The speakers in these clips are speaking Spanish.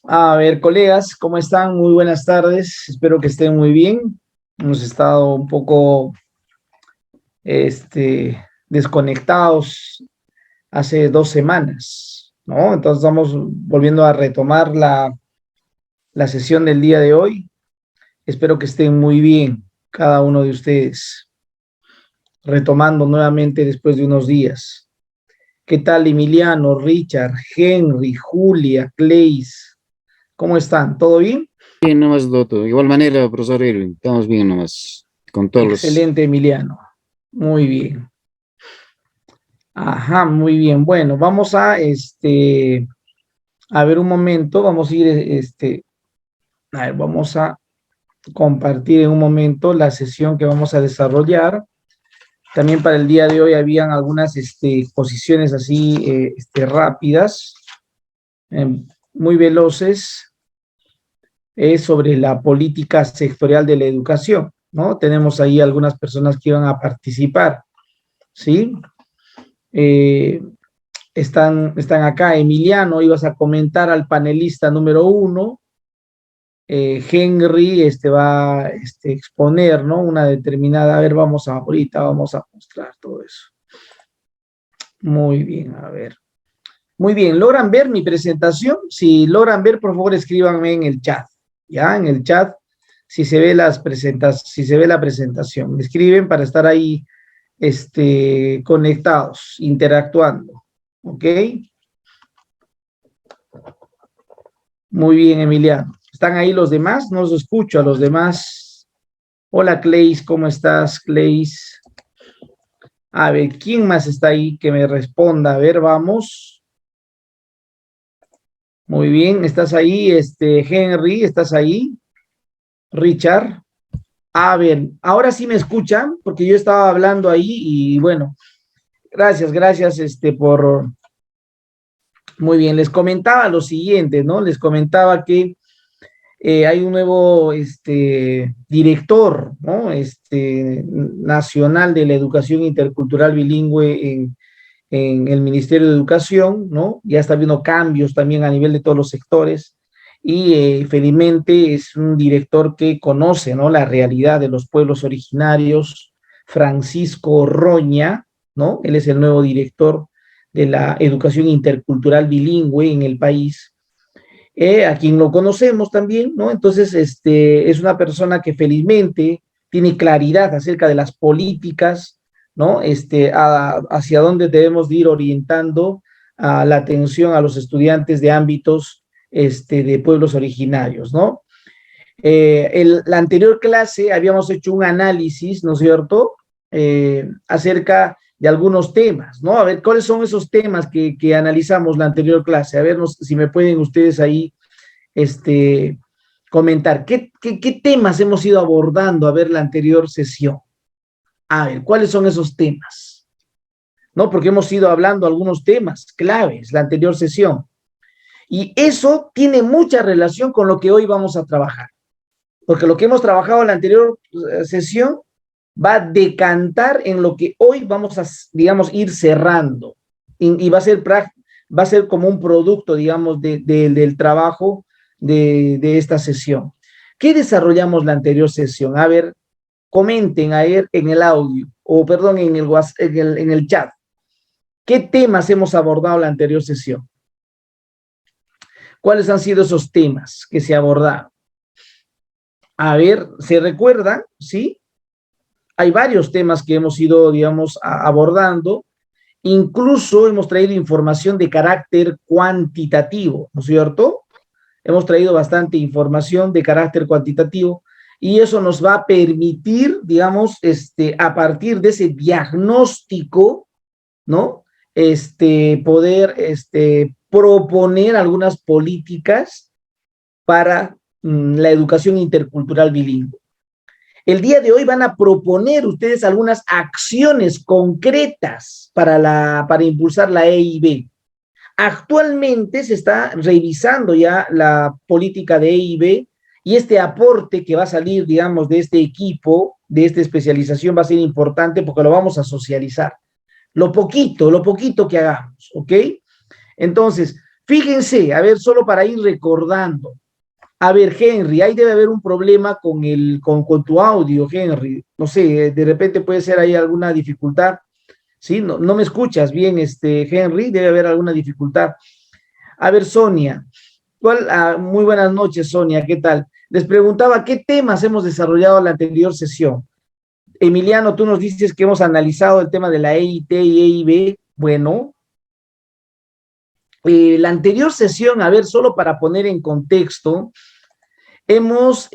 A ver, colegas, ¿cómo están? Muy buenas tardes. Espero que estén muy bien. Hemos estado un poco desconectados hace 2 semanas, ¿no? Entonces vamos volviendo a retomar la sesión del día de hoy. Espero que estén muy bien, cada uno de ustedes, retomando nuevamente después de unos días. ¿Qué tal, Emiliano, Richard, Henry, Julia, Cleis? ¿Cómo están? ¿Todo bien? Bien, nomás, Doto. Igual manera, profesor Irving, estamos bien nomás, con todos los... Excelente, Emiliano. Muy bien. Ajá, muy bien. Bueno, vamos a ver un momento, vamos a ir, a ver, vamos a compartir en un momento la sesión que vamos a desarrollar. También para el día de hoy habían algunas, exposiciones así, rápidas, muy veloces, sobre la política sectorial de la educación, ¿no? Tenemos ahí algunas personas que iban a participar, ¿sí? Eh, están acá. Emiliano, ibas a comentar al panelista número 1. Henry va a exponer, ¿no? Una determinada, a ver, ahorita vamos a mostrar todo eso. Muy bien, a ver. Muy bien, ¿logran ver mi presentación? Si logran ver, por favor, escríbanme en el chat, ¿ya? En el chat, si se ve si se ve la presentación. Me escriben para estar ahí, conectados, interactuando, ¿ok? Muy bien, Emiliano. ¿Están ahí los demás? No los escucho a los demás. Hola, Cleis, ¿cómo estás, Cleis? A ver, ¿quién más está ahí que me responda? A ver, vamos. Muy bien, ¿estás ahí? Henry, ¿estás ahí? Richard. A ver, ahora sí me escuchan, porque yo estaba hablando ahí y bueno, gracias, Muy bien, les comentaba lo siguiente, ¿no? Les comentaba que hay un nuevo director, ¿no? Nacional de la Educación Intercultural Bilingüe en el Ministerio de Educación, ¿no? Ya está habiendo cambios también a nivel de todos los sectores y felizmente es un director que conoce, ¿no? La realidad de los pueblos originarios, Francisco Roña, ¿no? Él es el nuevo director de la educación intercultural bilingüe en el país, a quien lo conocemos también, ¿no? Entonces, es una persona que felizmente tiene claridad acerca de las políticas, ¿no? Hacia dónde debemos de ir orientando a la atención a los estudiantes de ámbitos, de pueblos originarios, ¿no? La anterior clase habíamos hecho un análisis, ¿no es cierto?, acerca de algunos temas, ¿no? A ver, ¿cuáles son esos temas que analizamos la anterior clase? A ver si me pueden ustedes ahí este, comentar. ¿Qué temas hemos ido abordando a ver la anterior sesión? A ver, ¿cuáles son esos temas? ¿No? Porque hemos ido hablando algunos temas claves la anterior sesión. Y eso tiene mucha relación con lo que hoy vamos a trabajar. Porque lo que hemos trabajado en la anterior sesión va a decantar en lo que hoy vamos a, digamos, ir cerrando. Y va a ser como un producto, digamos, del trabajo de esta sesión. ¿Qué desarrollamos la anterior sesión? A ver, comenten ahí en el audio, o perdón, en el chat. ¿Qué temas hemos abordado la anterior sesión? ¿Cuáles han sido esos temas que se abordaron? A ver, ¿se recuerdan? ¿Sí? Hay varios temas que hemos ido, digamos, abordando. Incluso hemos traído información de carácter cuantitativo, ¿no es cierto? Hemos traído bastante información de carácter cuantitativo y eso nos va a permitir, digamos, a partir de ese diagnóstico, ¿no? Poder, proponer algunas políticas para la educación intercultural bilingüe. El día de hoy van a proponer ustedes algunas acciones concretas para impulsar la EIB. Actualmente se está revisando ya la política de EIB y este aporte que va a salir, digamos, de este equipo, de esta especialización va a ser importante porque lo vamos a socializar. Lo poquito que hagamos, ¿ok? Entonces, Fíjense, a ver, solo para ir recordando. A ver, Henry, ahí debe haber un problema con tu audio, Henry. No sé, de repente puede ser ahí alguna dificultad. ¿Sí? No, no me escuchas bien, Henry, debe haber alguna dificultad. A ver, Sonia, muy buenas noches, Sonia, ¿qué tal? Les preguntaba qué temas hemos desarrollado en la anterior sesión. Emiliano, tú nos dices que hemos analizado el tema de la EIT y EIB. Bueno, la anterior sesión, a ver, solo para poner en contexto, hemos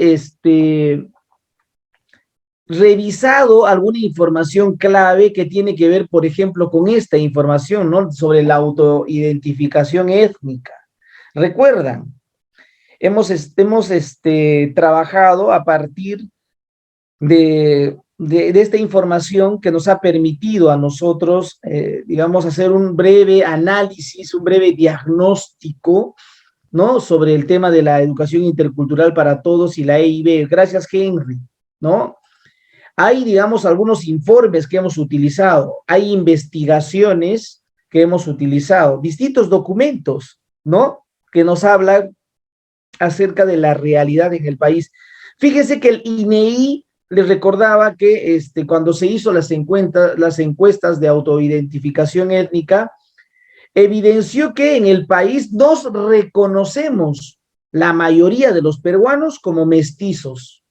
revisado alguna información clave que tiene que ver, por ejemplo, con esta información, ¿no? Sobre la autoidentificación étnica. Recuerdan, hemos trabajado a partir de esta información que nos ha permitido a nosotros, digamos, hacer un breve análisis, un breve diagnóstico, ¿no? Sobre el tema de la educación intercultural para todos y la EIB. Gracias, Henry, ¿no? Hay, digamos, algunos informes que hemos utilizado, hay investigaciones que hemos utilizado, distintos documentos, ¿no? Que nos hablan acerca de la realidad en el país. Fíjese que el INEI les recordaba que cuando se hizo las encuestas de autoidentificación étnica, evidenció que en el país nos reconocemos la mayoría de los peruanos como mestizos.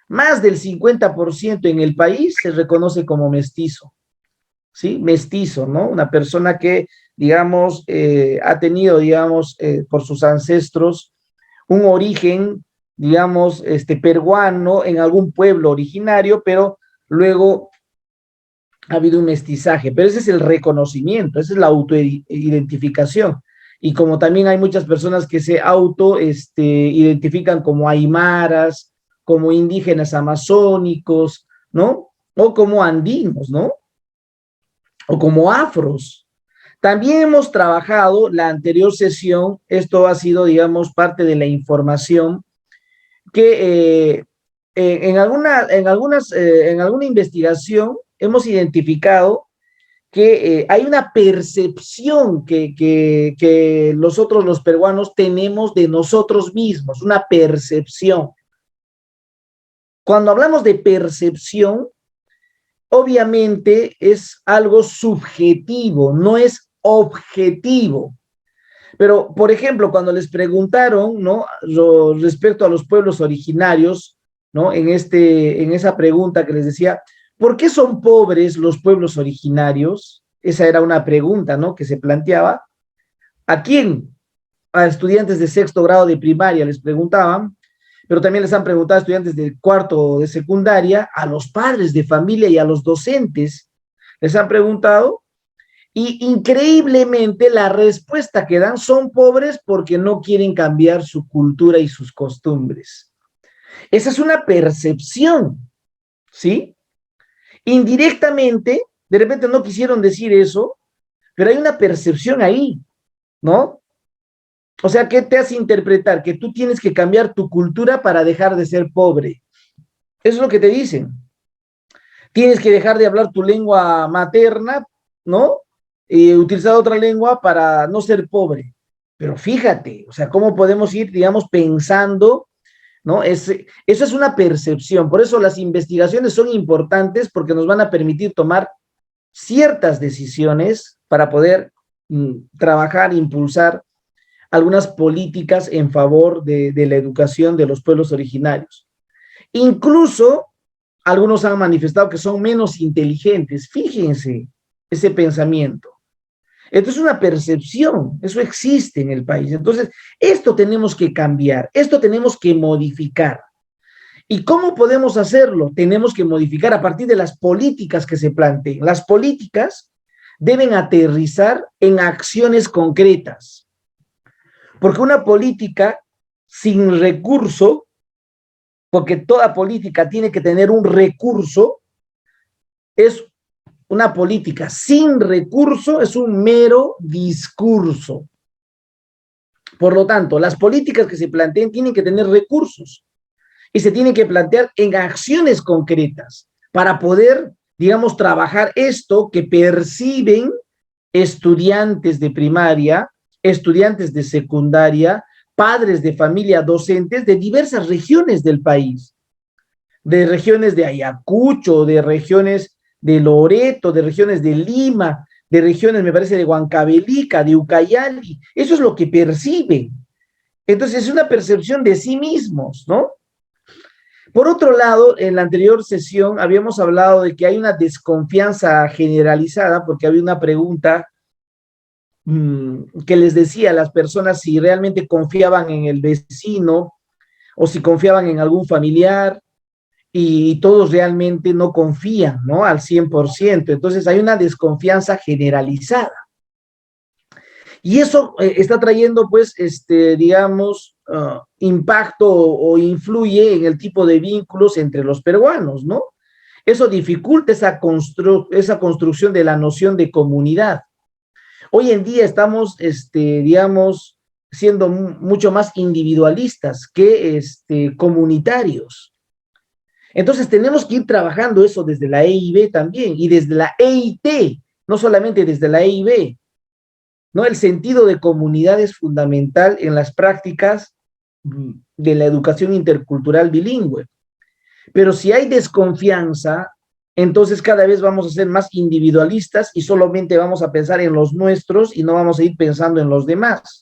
Más del 50% en el país se reconoce como mestizo, ¿sí? Mestizo, ¿no? Una persona que, digamos, ha tenido, digamos, por sus ancestros, un origen, digamos, peruano en algún pueblo originario, pero luego ha habido un mestizaje. Pero ese es el reconocimiento, esa es la autoidentificación. Y como también hay muchas personas que se identifican como aymaras, como indígenas amazónicos, ¿no? O como andinos, ¿no? O como afros. También hemos trabajado la anterior sesión, esto ha sido, digamos, parte de la información, que en alguna investigación hemos identificado que hay una percepción que nosotros los peruanos tenemos de nosotros mismos, una percepción. Cuando hablamos de percepción, obviamente es algo subjetivo, no es objetivo. Pero, por ejemplo, cuando les preguntaron, ¿no? Respecto a los pueblos originarios, ¿no? En esa pregunta que les decía, ¿por qué son pobres los pueblos originarios? Esa era una pregunta, ¿no? Que se planteaba. ¿A quién? A estudiantes de sexto grado de primaria les preguntaban, pero también les han preguntado a estudiantes de cuarto de secundaria, a los padres de familia y a los docentes. Les han preguntado y increíblemente la respuesta que dan son pobres porque no quieren cambiar su cultura y sus costumbres. Esa es una percepción, ¿sí? Indirectamente, de repente no quisieron decir eso, pero hay una percepción ahí, ¿no? O sea, ¿qué te hace interpretar? Que tú tienes que cambiar tu cultura para dejar de ser pobre. Eso es lo que te dicen. Tienes que dejar de hablar tu lengua materna, ¿no? Y utilizar otra lengua para no ser pobre. Pero fíjate, o sea, cómo podemos ir, digamos, pensando, ¿no? Eso es una percepción. Por eso las investigaciones son importantes porque nos van a permitir tomar ciertas decisiones para poder trabajar, impulsar algunas políticas en favor de la educación de los pueblos originarios. Incluso algunos han manifestado que son menos inteligentes. Fíjense ese pensamiento. Esto es una percepción, eso existe en el país. Entonces, esto tenemos que cambiar, esto tenemos que modificar. ¿Y cómo podemos hacerlo? Tenemos que modificar a partir de las políticas que se planteen. Las políticas deben aterrizar en acciones concretas. Porque una política sin recurso, porque toda política tiene que tener un recurso, es una política sin recurso, es un mero discurso. Por lo tanto, las políticas que se planteen tienen que tener recursos y se tienen que plantear en acciones concretas para poder, digamos, trabajar esto que perciben estudiantes de primaria estudiantes de secundaria, padres de familia, docentes de diversas regiones del país, de regiones de Ayacucho, de regiones de Loreto, de regiones de Lima, de regiones, me parece, de Huancavelica, de Ucayali. Eso es lo que perciben. Entonces es una percepción de sí mismos, ¿no? Por otro lado, en la anterior sesión habíamos hablado de que hay una desconfianza generalizada porque había una pregunta que les decía a las personas si realmente confiaban en el vecino o si confiaban en algún familiar y todos realmente no confían, ¿no? Al 100%. Entonces hay una desconfianza generalizada. Y eso está trayendo, pues, digamos, impacto o influye en el tipo de vínculos entre los peruanos, ¿no? Eso dificulta esa construcción de la noción de comunidad. Hoy en día estamos, digamos, siendo mucho más individualistas que comunitarios. Entonces tenemos que ir trabajando eso desde la EIB también y desde la EIT, no solamente desde la EIB, ¿no? El sentido de comunidad es fundamental en las prácticas de la educación intercultural bilingüe. Pero si hay desconfianza, entonces cada vez vamos a ser más individualistas y solamente vamos a pensar en los nuestros y no vamos a ir pensando en los demás.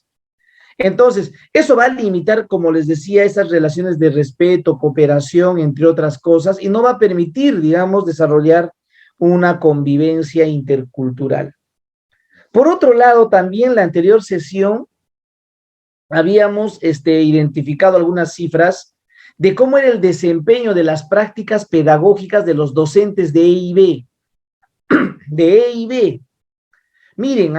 Entonces, eso va a limitar, como les decía, esas relaciones de respeto, cooperación, entre otras cosas, y no va a permitir, digamos, desarrollar una convivencia intercultural. Por otro lado, también la anterior sesión habíamos identificado algunas cifras de cómo era el desempeño de las prácticas pedagógicas de los docentes de EIB. De EIB. Miren,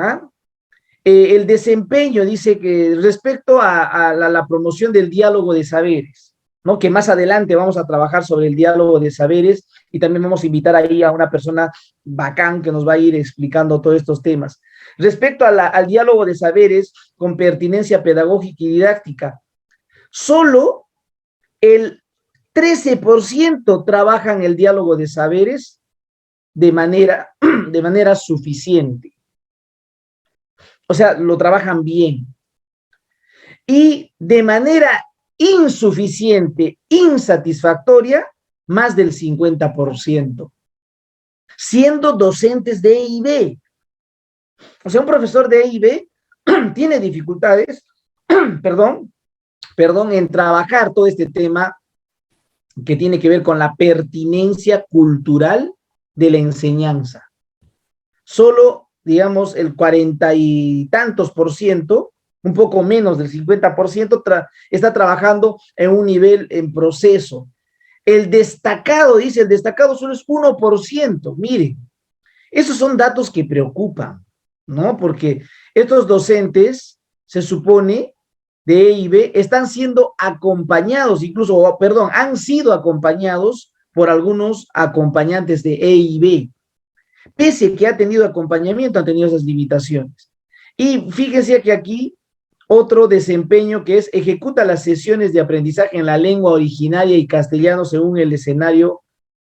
el desempeño dice que respecto a la promoción del diálogo de saberes, ¿no? Que más adelante vamos a trabajar sobre el diálogo de saberes y también vamos a invitar ahí a una persona bacán que nos va a ir explicando todos estos temas. Respecto al diálogo de saberes con pertinencia pedagógica y didáctica, solo el 13% trabajan el diálogo de saberes de manera suficiente. O sea, lo trabajan bien. Y de manera insuficiente, insatisfactoria, más del 50%, siendo docentes de EIB. O sea, un profesor de EIB tiene dificultades, perdón, en trabajar todo este tema que tiene que ver con la pertinencia cultural de la enseñanza. Solo, digamos, el 40 y tantos por ciento, un poco menos del 50%, está trabajando en un nivel en proceso. El destacado, dice, el destacado solo es 1%. Miren, esos son datos que preocupan, ¿no? Porque estos docentes, se supone, de EIB, están siendo acompañados, incluso, perdón, han sido acompañados por algunos acompañantes de EIB. Pese a que ha tenido acompañamiento, han tenido esas limitaciones. Y fíjense que aquí otro desempeño que es ejecuta las sesiones de aprendizaje en la lengua originaria y castellano según el escenario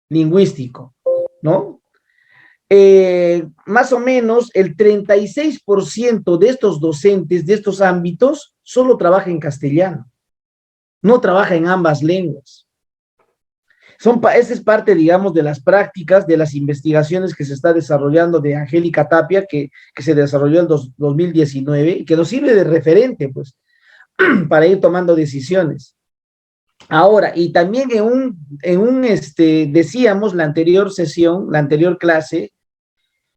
lingüístico, ¿no? Más o menos el 36% de estos docentes de estos ámbitos solo trabaja en castellano, no trabaja en ambas lenguas. Esa es parte, digamos, de las prácticas, de las investigaciones que se está desarrollando de Angélica Tapia, que se desarrolló en 2019 y que nos sirve de referente, pues, para ir tomando decisiones. Ahora, y también decíamos la anterior sesión, la anterior clase,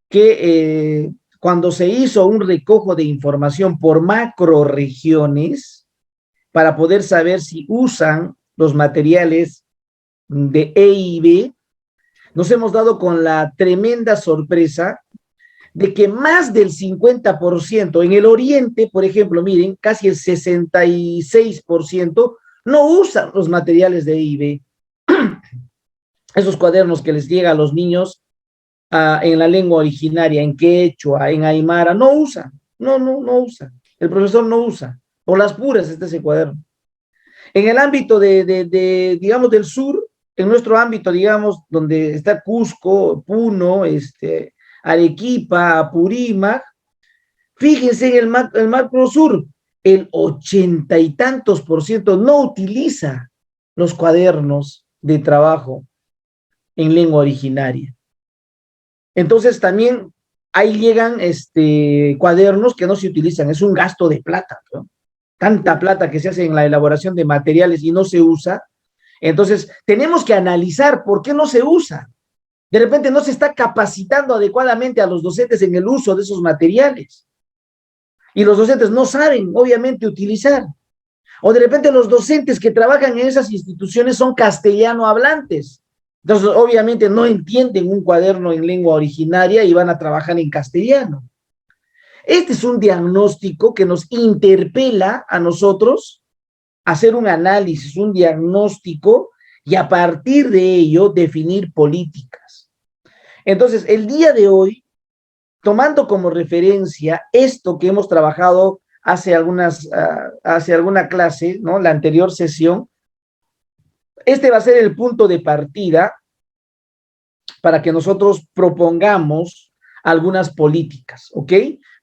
que cuando se hizo un recojo de información por macroregiones para poder saber si usan los materiales de EIB, nos hemos dado con la tremenda sorpresa de que más del 50% en el oriente, por ejemplo, miren, casi el 66% no usan los materiales de EIB. Esos cuadernos que les llega a los niños en la lengua originaria, en quechua, en aymara, no usan, no usan. El profesor no usa, por las puras está ese cuaderno. En el ámbito digamos, del sur, en nuestro ámbito, digamos, donde está Cusco, Puno, Arequipa, Apurímac, Fíjense en el Macrosur, el 80 y tantos% no utiliza los cuadernos de trabajo en lengua originaria. Entonces también ahí llegan cuadernos que no se utilizan, es un gasto de plata, ¿no? Tanta plata que se hace en la elaboración de materiales y no se usa. Entonces tenemos que analizar por qué no se usa. De repente no se está capacitando adecuadamente a los docentes en el uso de esos materiales. Y los docentes no saben, obviamente, utilizar. O de repente los docentes que trabajan en esas instituciones son castellano hablantes. Entonces, obviamente, no entienden un cuaderno en lengua originaria y van a trabajar en castellano. Este es un diagnóstico que nos interpela a nosotros a hacer un análisis, un diagnóstico y a partir de ello definir políticas. Entonces, el día de hoy, tomando como referencia esto que hemos trabajado hace alguna clase, ¿no? La anterior sesión, este va a ser el punto de partida para que nosotros propongamos algunas políticas, ¿ok?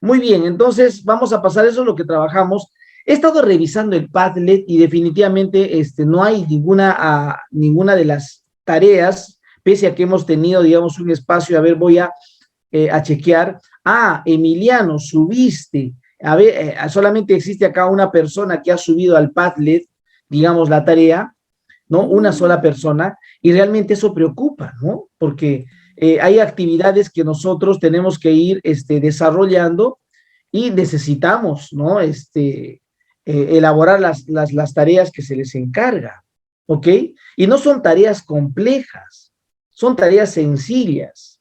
Muy bien, entonces vamos a pasar, eso es lo que trabajamos. He estado revisando el Padlet y definitivamente no hay ninguna de las tareas, pese a que hemos tenido, digamos, un espacio, a ver, voy a chequear. Emiliano, subiste. A ver, solamente existe acá una persona que ha subido al Padlet, digamos, la tarea, ¿no? Una sola persona, y realmente eso preocupa, ¿no? Porque hay actividades que nosotros tenemos que ir desarrollando y necesitamos, ¿no? Elaborar las tareas que se les encarga, ¿ok? Y no son tareas complejas, son tareas sencillas.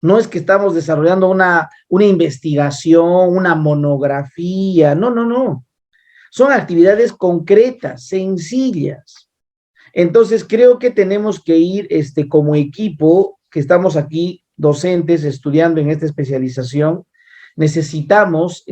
No es que estamos desarrollando una investigación, una monografía, no, no, no. Son actividades concretas, sencillas. Entonces, creo que tenemos que ir como equipo, que estamos aquí, docentes, estudiando en esta especialización, necesitamos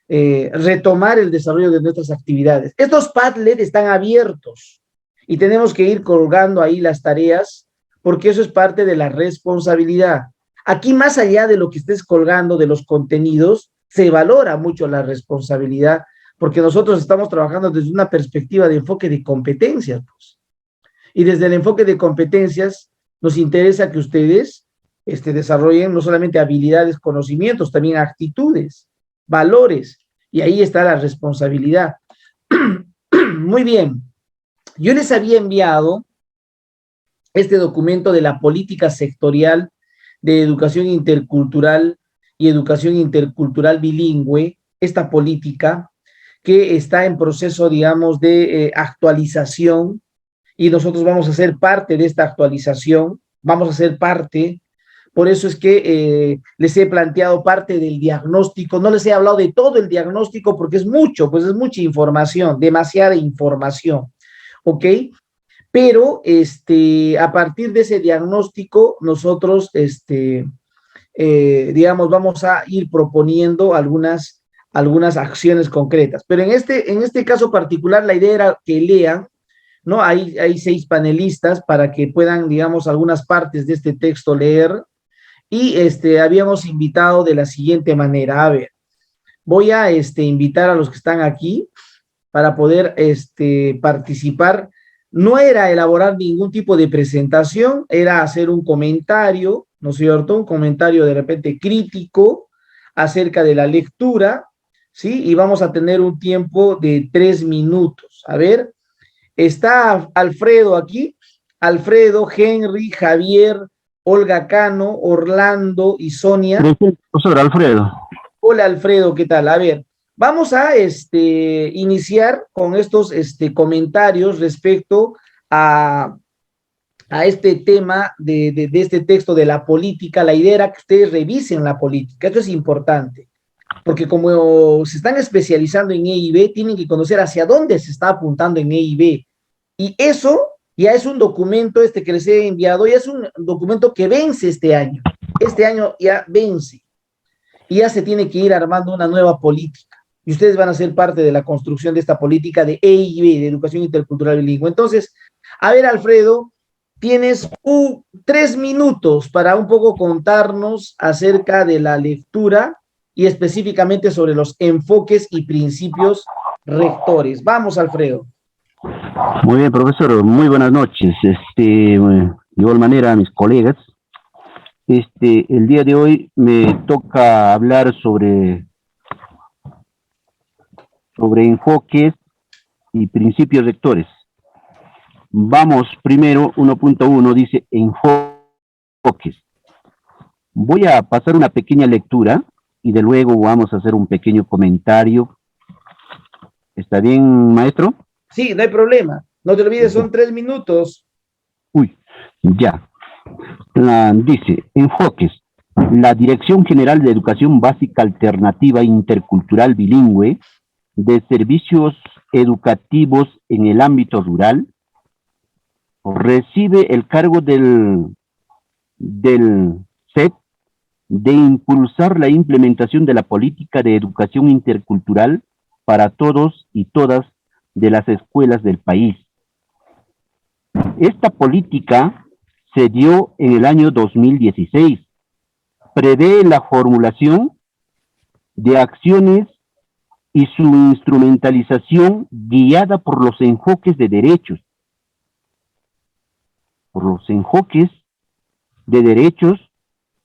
retomar el desarrollo de nuestras actividades. Estos Padlet están abiertos y tenemos que ir colgando ahí las tareas, porque eso es parte de la responsabilidad. Aquí, más allá de lo que estés colgando de los contenidos, se valora mucho la responsabilidad, porque nosotros estamos trabajando desde una perspectiva de enfoque de competencias, pues. Y desde el enfoque de competencias nos interesa que ustedes desarrollen no solamente habilidades, conocimientos, también actitudes, valores, y ahí está la responsabilidad. Muy bien, yo les había enviado este documento de la política sectorial de educación intercultural y educación intercultural bilingüe, esta política que está en proceso, digamos, de actualización, y nosotros vamos a ser parte de esta actualización, vamos a ser parte, por eso es que les he planteado parte del diagnóstico, no les he hablado de todo el diagnóstico porque es mucho, pues es mucha información, demasiada información, ¿ok? Pero a partir de ese diagnóstico, nosotros, digamos, vamos a ir proponiendo algunas acciones concretas. Pero en este caso particular, la idea era que lean, ¿no? Hay 6 panelistas para que puedan, digamos, algunas partes de este texto leer, y habíamos invitado de la siguiente manera. A ver, voy a invitar a los que están aquí para poder participar. No era elaborar ningún tipo de presentación, era hacer un comentario, ¿no es cierto? Un comentario de repente crítico acerca de la lectura, ¿sí? Y vamos a tener un tiempo de 3 minutos. A ver, está Alfredo aquí, Alfredo, Henry, Javier, Olga Cano, Orlando y Sonia. Profesor Alfredo. Hola Alfredo, ¿qué tal? A ver, vamos a iniciar con estos comentarios respecto a este tema de este texto de la política. La idea era que ustedes revisen la política, esto es importante, porque como se están especializando en EIB, tienen que conocer hacia dónde se está apuntando en EIB, y eso ya es un documento que les he enviado, ya es un documento que vence este año ya vence, y ya se tiene que ir armando una nueva política, y ustedes van a ser parte de la construcción de esta política de EIB, de Educación Intercultural Bilingüe. Entonces, a ver, Alfredo, tienes 3 minutos para un poco contarnos acerca de la lectura y específicamente sobre los enfoques y principios rectores. Vamos, Alfredo. Muy bien, profesor, muy buenas noches. De igual manera a mis colegas, el día de hoy me toca hablar sobre enfoques y principios rectores. Vamos primero, 1.1 dice enfoques. Voy a pasar una pequeña lectura y de luego vamos a hacer un pequeño comentario. ¿Está bien, maestro? Sí, no hay problema. No te olvides, son 3 minutos. Uy, ya. Dice, enfoques. La Dirección General de Educación Básica Alternativa Intercultural Bilingüe de Servicios Educativos en el ámbito rural recibe el cargo del CEP de impulsar la implementación de la política de educación intercultural para todos y todas de las escuelas del país. Esta política se dio en el año 2016. Prevé la formulación de acciones y su instrumentalización guiada por los enfoques de derechos. Por los enfoques de derechos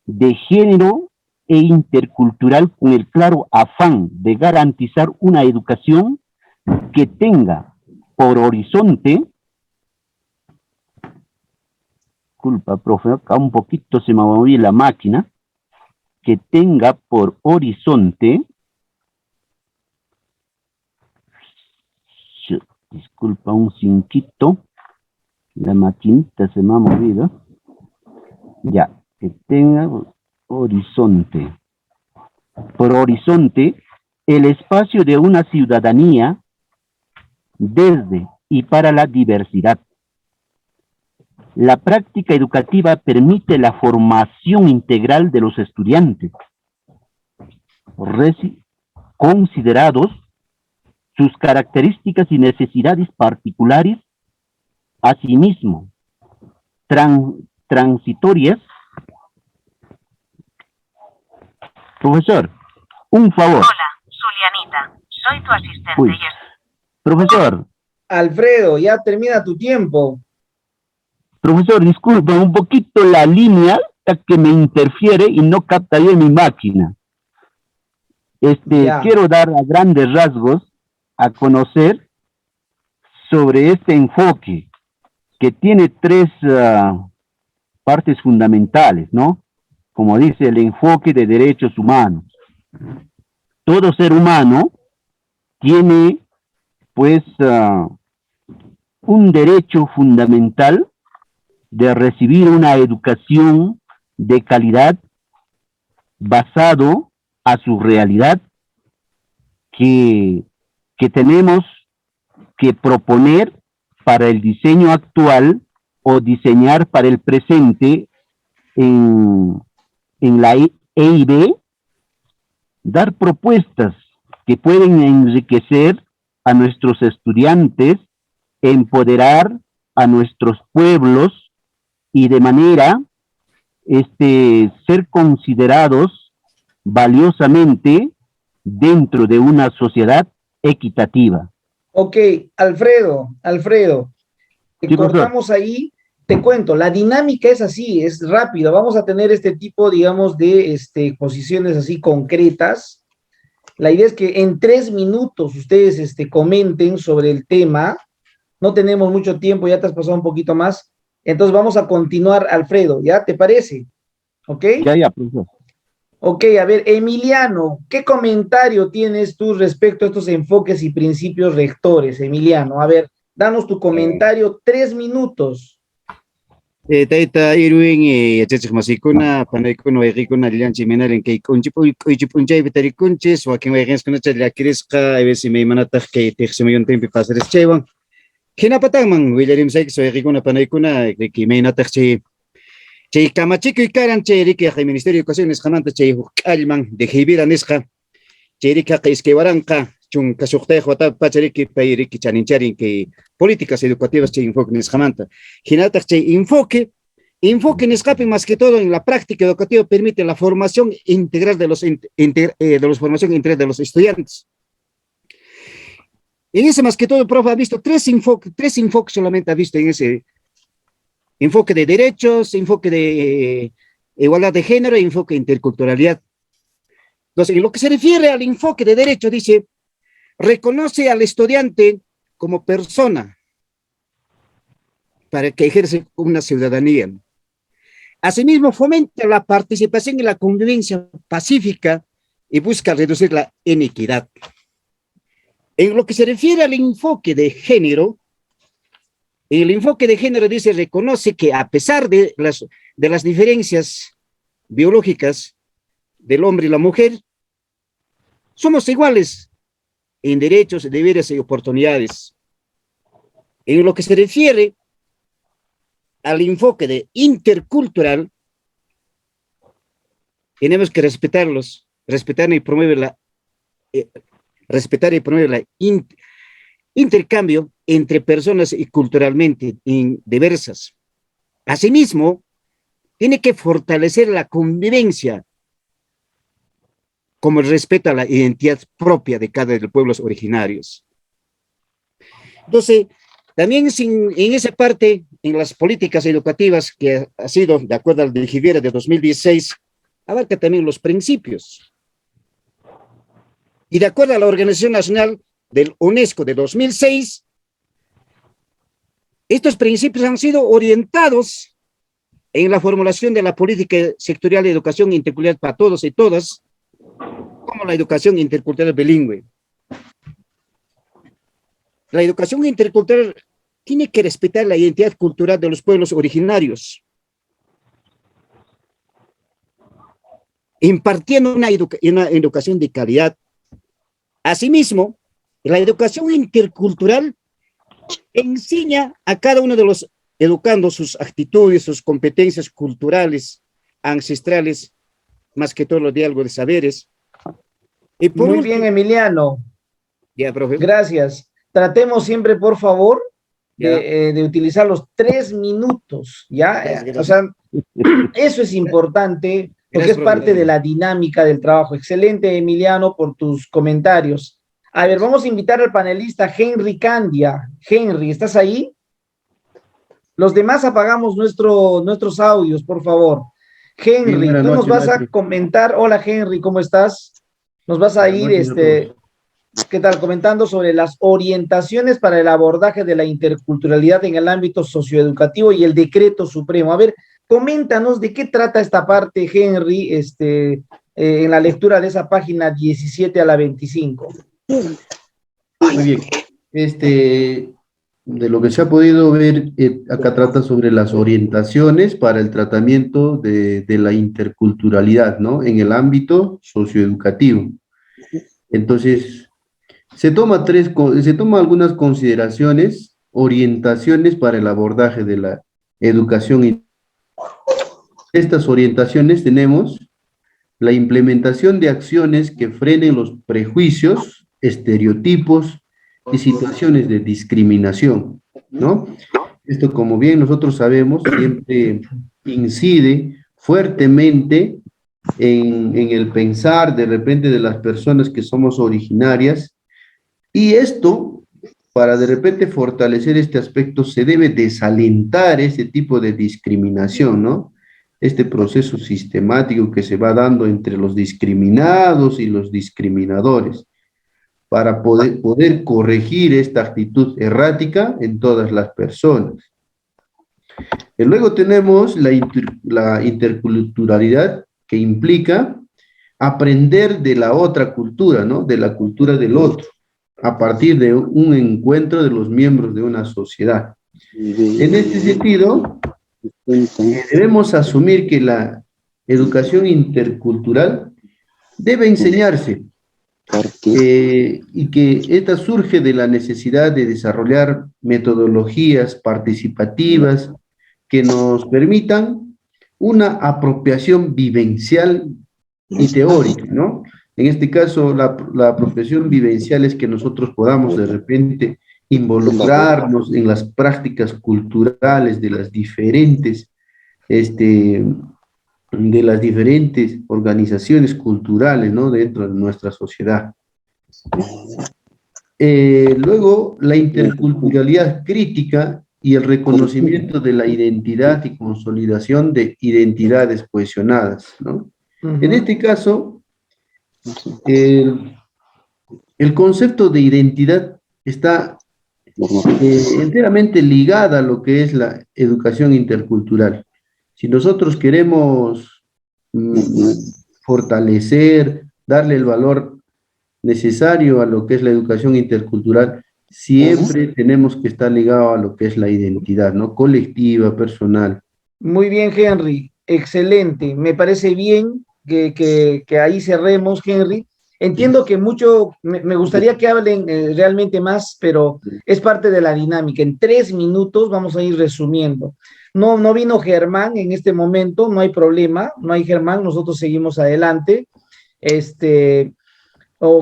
de género e intercultural con el claro afán de garantizar una educación que tenga por horizonte, disculpa, profe, acá un poquito se me movió la máquina, que tenga por horizonte, disculpa un cinquito, la maquinita se me ha movido, ya, que tenga horizonte, por horizonte, el espacio de una ciudadanía desde y para la diversidad. La práctica educativa permite la formación integral de los estudiantes, considerados sus características y necesidades particulares, asimismo, transitorias. Profesor, un favor. Hola, Zulianita, soy tu asistente. Uy. Profesor. Alfredo, ya termina tu tiempo. Profesor, disculpa un poquito la línea que me interfiere y no capta bien mi máquina. Quiero dar a grandes rasgos a conocer sobre este enfoque que tiene 3 partes fundamentales, ¿no? Como dice el enfoque de derechos humanos. Todo ser humano tiene, pues, un derecho fundamental de recibir una educación de calidad basado a su realidad que tenemos que proponer para el diseño actual o diseñar para el presente en la EIB, dar propuestas que pueden enriquecer a nuestros estudiantes, empoderar a nuestros pueblos y de manera ser considerados valiosamente dentro de una sociedad equitativa. Ok, Alfredo, Sí, cortamos ahí. Te cuento, la dinámica es así, es rápida. Vamos a tener este tipo, digamos, de exposiciones así concretas. La idea es que en 3 minutos ustedes comenten sobre el tema. No tenemos mucho tiempo, ya te has pasado un poquito más. Entonces vamos a continuar, Alfredo, ¿ya? ¿Te parece? ¿Ok? Ya, profesor. Ok, a ver, Emiliano, ¿qué comentario tienes tú respecto a estos enfoques y principios rectores, Emiliano? A ver, danos tu comentario, 3 minutos. Tayta Irwin yachachiq masikuna panaykuna wayqikuna llanchiminalin kay q'unchip'unchaypi tarikunchis wakin wayqinskunacha llakirisqa a veces maymanataq kay tiqsimuyuntinpi pasarischaywan hinapataman willarimsaykis wayqikuna panaykuna riki maynataq chay kamachikuy karan chay riki haqay Ministerio de Educación nisqamanta chay huk k'allman de Hibira nisqa chay riki haqay iskaywaranqa chunka suqtayqa watapi pacha riki pay riki chanincharin kay políticas educativas chay enfoque nisqamanta hinataq chay enfoque Enfoque en escape más que todo en la práctica educativa permite la formación integral de formación integral de los estudiantes. En ese más que todo, profe, ha visto tres enfoques solamente ha visto en ese enfoque de derechos, enfoque de igualdad de género y enfoque de interculturalidad. Entonces, en lo que se refiere al enfoque de derecho, dice, reconoce al estudiante como persona para que ejerce una ciudadanía. Asimismo, fomenta la participación y la convivencia pacífica y busca reducir la inequidad. En lo que se refiere al enfoque de género, el enfoque de género dice, reconoce que a pesar de las diferencias biológicas del hombre y la mujer, somos iguales en derechos, deberes y oportunidades. En lo que se refiere al enfoque de intercultural, tenemos que respetar y promover el intercambio entre personas y culturalmente diversas. Asimismo, tiene que fortalecer la convivencia como el respeto a la identidad propia de cada de los pueblos originarios. Entonces, también en esa parte, en las políticas educativas que ha sido, de acuerdo al de Giviera de 2016, abarca también los principios. Y de acuerdo a la Organización Nacional del UNESCO de 2006, estos principios han sido orientados en la formulación de la política sectorial de educación intercultural para todos y todas, como la educación intercultural bilingüe. La educación intercultural tiene que respetar la identidad cultural de los pueblos originarios, impartiendo una educación de calidad. Asimismo, la educación intercultural enseña a cada uno de los educandos sus actitudes, sus competencias culturales, ancestrales, más que todo los diálogos de saberes. Y por Muy bien, Emiliano. Ya, profe. Gracias. Tratemos siempre, por favor, de utilizar los 3 minutos, ¿ya? Gracias. O sea, eso es importante porque Gracias, es parte profe. de la dinámica del trabajo. Excelente, Emiliano, por tus comentarios. A ver, vamos a invitar al panelista Henry Candia. Henry, ¿estás ahí? Los demás apagamos nuestros audios, por favor. Henry, Buenas tú nos noches, vas a maestro. comentar. Hola, Henry, ¿cómo estás? Nos vas a Buenas ir, noches a todos. ¿qué tal? Comentando sobre las orientaciones para el abordaje de la interculturalidad en el ámbito socioeducativo y el decreto supremo. A ver, coméntanos de qué trata esta parte, Henry, en la lectura de esa página 17 a la 25. Muy bien. De lo que se ha podido ver, acá trata sobre las orientaciones para el tratamiento de la interculturalidad, ¿no? En el ámbito socioeducativo. Entonces, se toma algunas consideraciones, orientaciones para el abordaje de la educación. Estas orientaciones tenemos la implementación de acciones que frenen los prejuicios, estereotipos y situaciones de discriminación, ¿no? Esto, como bien nosotros sabemos, siempre incide fuertemente en el pensar de repente de las personas que somos originarias, y esto, para de repente fortalecer este aspecto, se debe desalentar este tipo de discriminación, ¿no? Este proceso sistemático que se va dando entre los discriminados y los discriminadores, para poder corregir esta actitud errática en todas las personas. Y luego tenemos la interculturalidad, que implica aprender de la otra cultura, ¿no? De la cultura del otro, a partir de un encuentro de los miembros de una sociedad. En este sentido, debemos asumir que la educación intercultural debe enseñarse, y que esta surge de la necesidad de desarrollar metodologías participativas que nos permitan una apropiación vivencial y teórica, ¿no? En este caso, la apropiación vivencial es que nosotros podamos de repente involucrarnos en las prácticas culturales de las diferentes este, de las diferentes organizaciones culturales, ¿no? Dentro de nuestra sociedad. Luego, la interculturalidad crítica y el reconocimiento de la identidad y consolidación de identidades cohesionadas, ¿no? En este caso, el concepto de identidad está enteramente ligada a lo que es la educación intercultural. Si nosotros queremos fortalecer, darle el valor necesario a lo que es la educación intercultural, siempre tenemos que estar ligado a lo que es la identidad, ¿no? Colectiva, personal. Muy bien, Henry, excelente. Me parece bien que ahí cerremos, Henry. Entiendo que me gustaría que hablen realmente más, pero es parte de la dinámica. En 3 minutos vamos a ir resumiendo. No vino Germán en este momento, no hay problema, no hay Germán, nosotros seguimos adelante.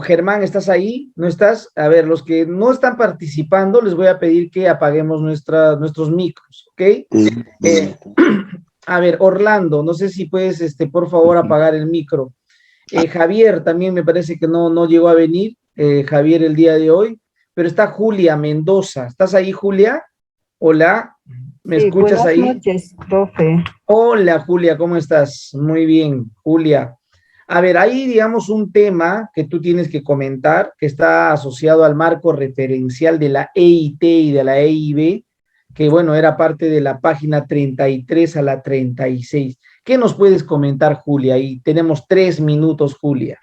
Germán, ¿estás ahí? ¿No estás? A ver, los que no están participando, les voy a pedir que apaguemos nuestros micros, ¿ok? A ver, Orlando, no sé si puedes, por favor, apagar el micro. Javier también me parece que no llegó a venir, Javier, el día de hoy, pero está Julia Mendoza. ¿Estás ahí, Julia? Hola, ¿me escuchas ahí? Buenas noches, profe. Hola, Julia, ¿cómo estás? Muy bien, Julia. A ver, hay, digamos, un tema que tú tienes que comentar, que está asociado al marco referencial de la EIT y de la EIB, que, bueno, era parte de la página 33 a la 36. ¿Qué nos puedes comentar, Julia? Y tenemos 3 minutos, Julia.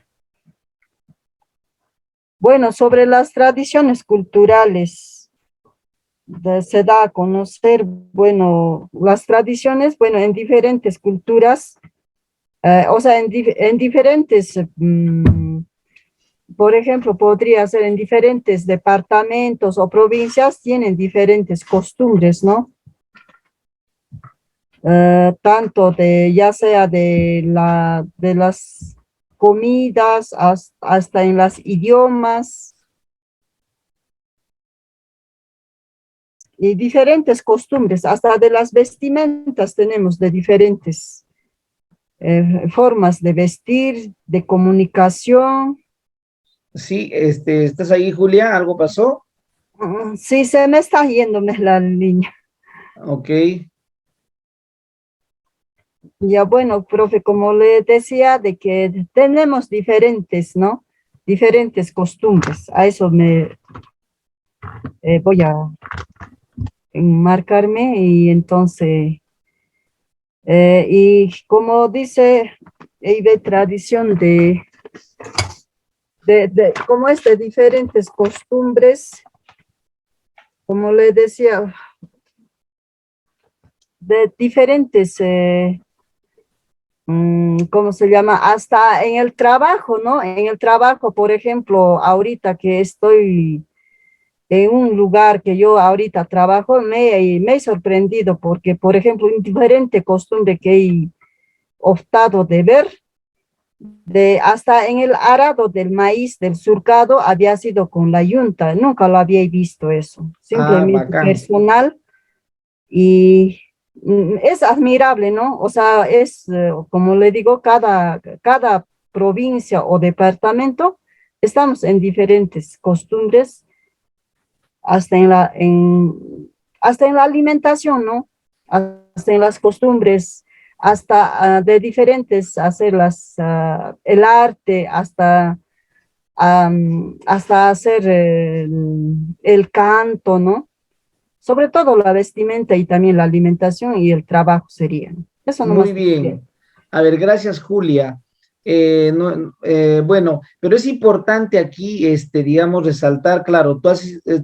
Bueno, sobre las tradiciones culturales, se da a conocer, bueno, las tradiciones, bueno, en diferentes culturas, o sea, en diferentes, por ejemplo, podría ser en diferentes departamentos o provincias, tienen diferentes costumbres, ¿no? Tanto ya sea de las comidas hasta en las idiomas y diferentes costumbres, hasta de las vestimentas tenemos de diferentes formas de vestir, de comunicación. Sí, ¿estás ahí, Julia? ¿Algo pasó? Sí, se me está yéndome la línea. Ok. Ya bueno, profe, como le decía, de que tenemos diferentes, ¿no? Diferentes costumbres. A eso me voy a enmarcarme y entonces, y como dice, de tradición como es de diferentes costumbres, como le decía, de diferentes ¿cómo se llama? Hasta en el trabajo, ¿no? En el trabajo, por ejemplo, ahorita que estoy en un lugar que yo ahorita trabajo, me he sorprendido porque, por ejemplo, una diferente costumbre que he optado de ver, hasta en el arado del maíz, del surcado, había sido con la yunta, nunca lo había visto eso, simplemente Bacán. personal y es admirable, ¿no? O sea, como le digo, cada provincia o departamento, estamos en diferentes costumbres, hasta en la alimentación, ¿no? Hasta en las costumbres, hasta de diferentes, el arte, hasta hacer el canto, ¿no? Sobre todo la vestimenta y también la alimentación y el trabajo serían. Eso nomás. Muy bien. A ver, gracias, Julia. Bueno, pero es importante aquí, digamos, resaltar, claro,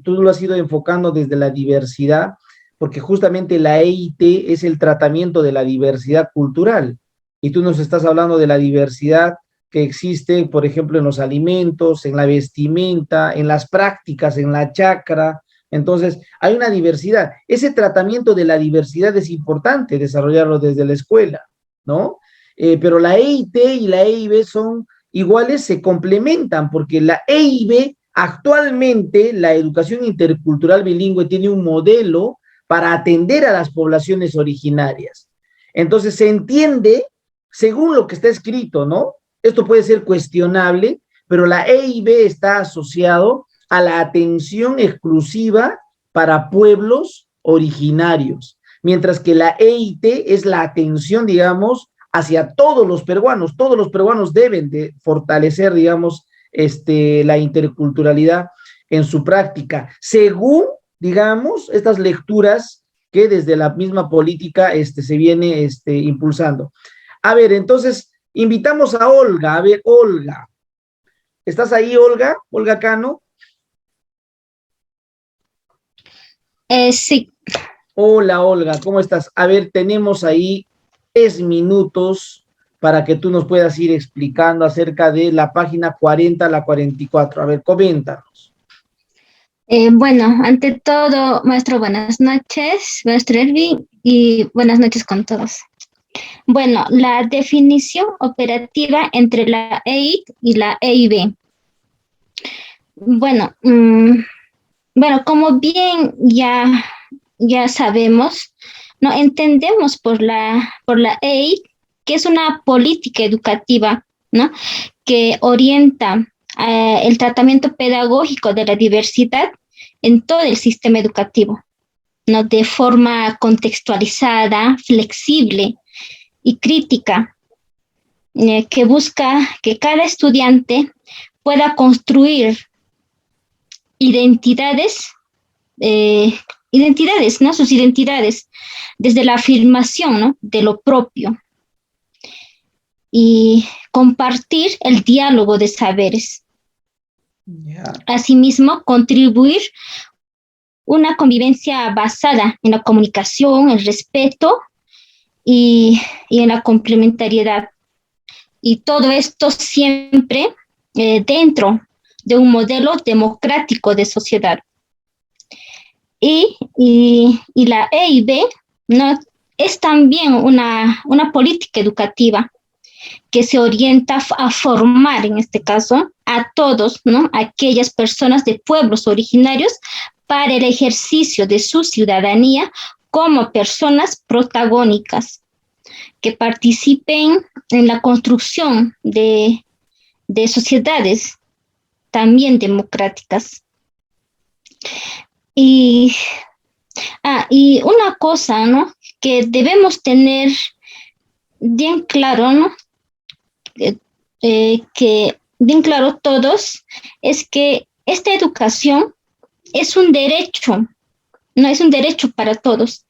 tú lo has ido enfocando desde la diversidad, porque justamente la EIT es el tratamiento de la diversidad cultural, y tú nos estás hablando de la diversidad que existe, por ejemplo, en los alimentos, en la vestimenta, en las prácticas, en la chacra. Entonces, hay una diversidad. Ese tratamiento de la diversidad es importante desarrollarlo desde la escuela, ¿no? Pero la EIT y la EIB son iguales, se complementan, porque la EIB actualmente, la educación intercultural bilingüe, tiene un modelo para atender a las poblaciones originarias. Entonces se entiende según lo que está escrito, ¿no? Esto puede ser cuestionable, pero la EIB está asociado a la atención exclusiva para pueblos originarios, mientras que la EIT es la atención, digamos, hacia todos los peruanos deben de fortalecer, digamos, la interculturalidad en su práctica, según, digamos, estas lecturas que desde la misma política se viene impulsando. A ver, entonces, invitamos a Olga. A ver, Olga. ¿Estás ahí, Olga? Olga Cano. Sí. Hola, Olga, ¿cómo estás? A ver, tenemos ahí 3 minutos para que tú nos puedas ir explicando acerca de la página 40 a la 44. A ver, coméntanos. Bueno, ante todo, maestro, buenas noches, maestro Erwin, y buenas noches con todos. Bueno, la definición operativa entre la EIT y la EIB. Bueno, como bien ya sabemos, no entendemos por la EIT que es una política educativa, ¿no? Que orienta el tratamiento pedagógico de la diversidad en todo el sistema educativo, ¿no? De forma contextualizada, flexible y crítica, que busca que cada estudiante pueda construir identidades, ¿no? Sus identidades, desde la afirmación, ¿no? De lo propio y compartir el diálogo de saberes. Yeah. Asimismo, contribuir una convivencia basada en la comunicación, el respeto y en la complementariedad. Y todo esto siempre dentro de un modelo democrático de sociedad. Y la EIB, ¿no? Es también una política educativa que se orienta a formar, en este caso, a todos, ¿no? Aquellas personas de pueblos originarios para el ejercicio de su ciudadanía como personas protagónicas, que participen en la construcción de sociedades también democráticas. Y una cosa, ¿no? Que debemos tener bien claro, ¿no? Que bien claro todos, es que esta educación es un derecho, no es un derecho para todos,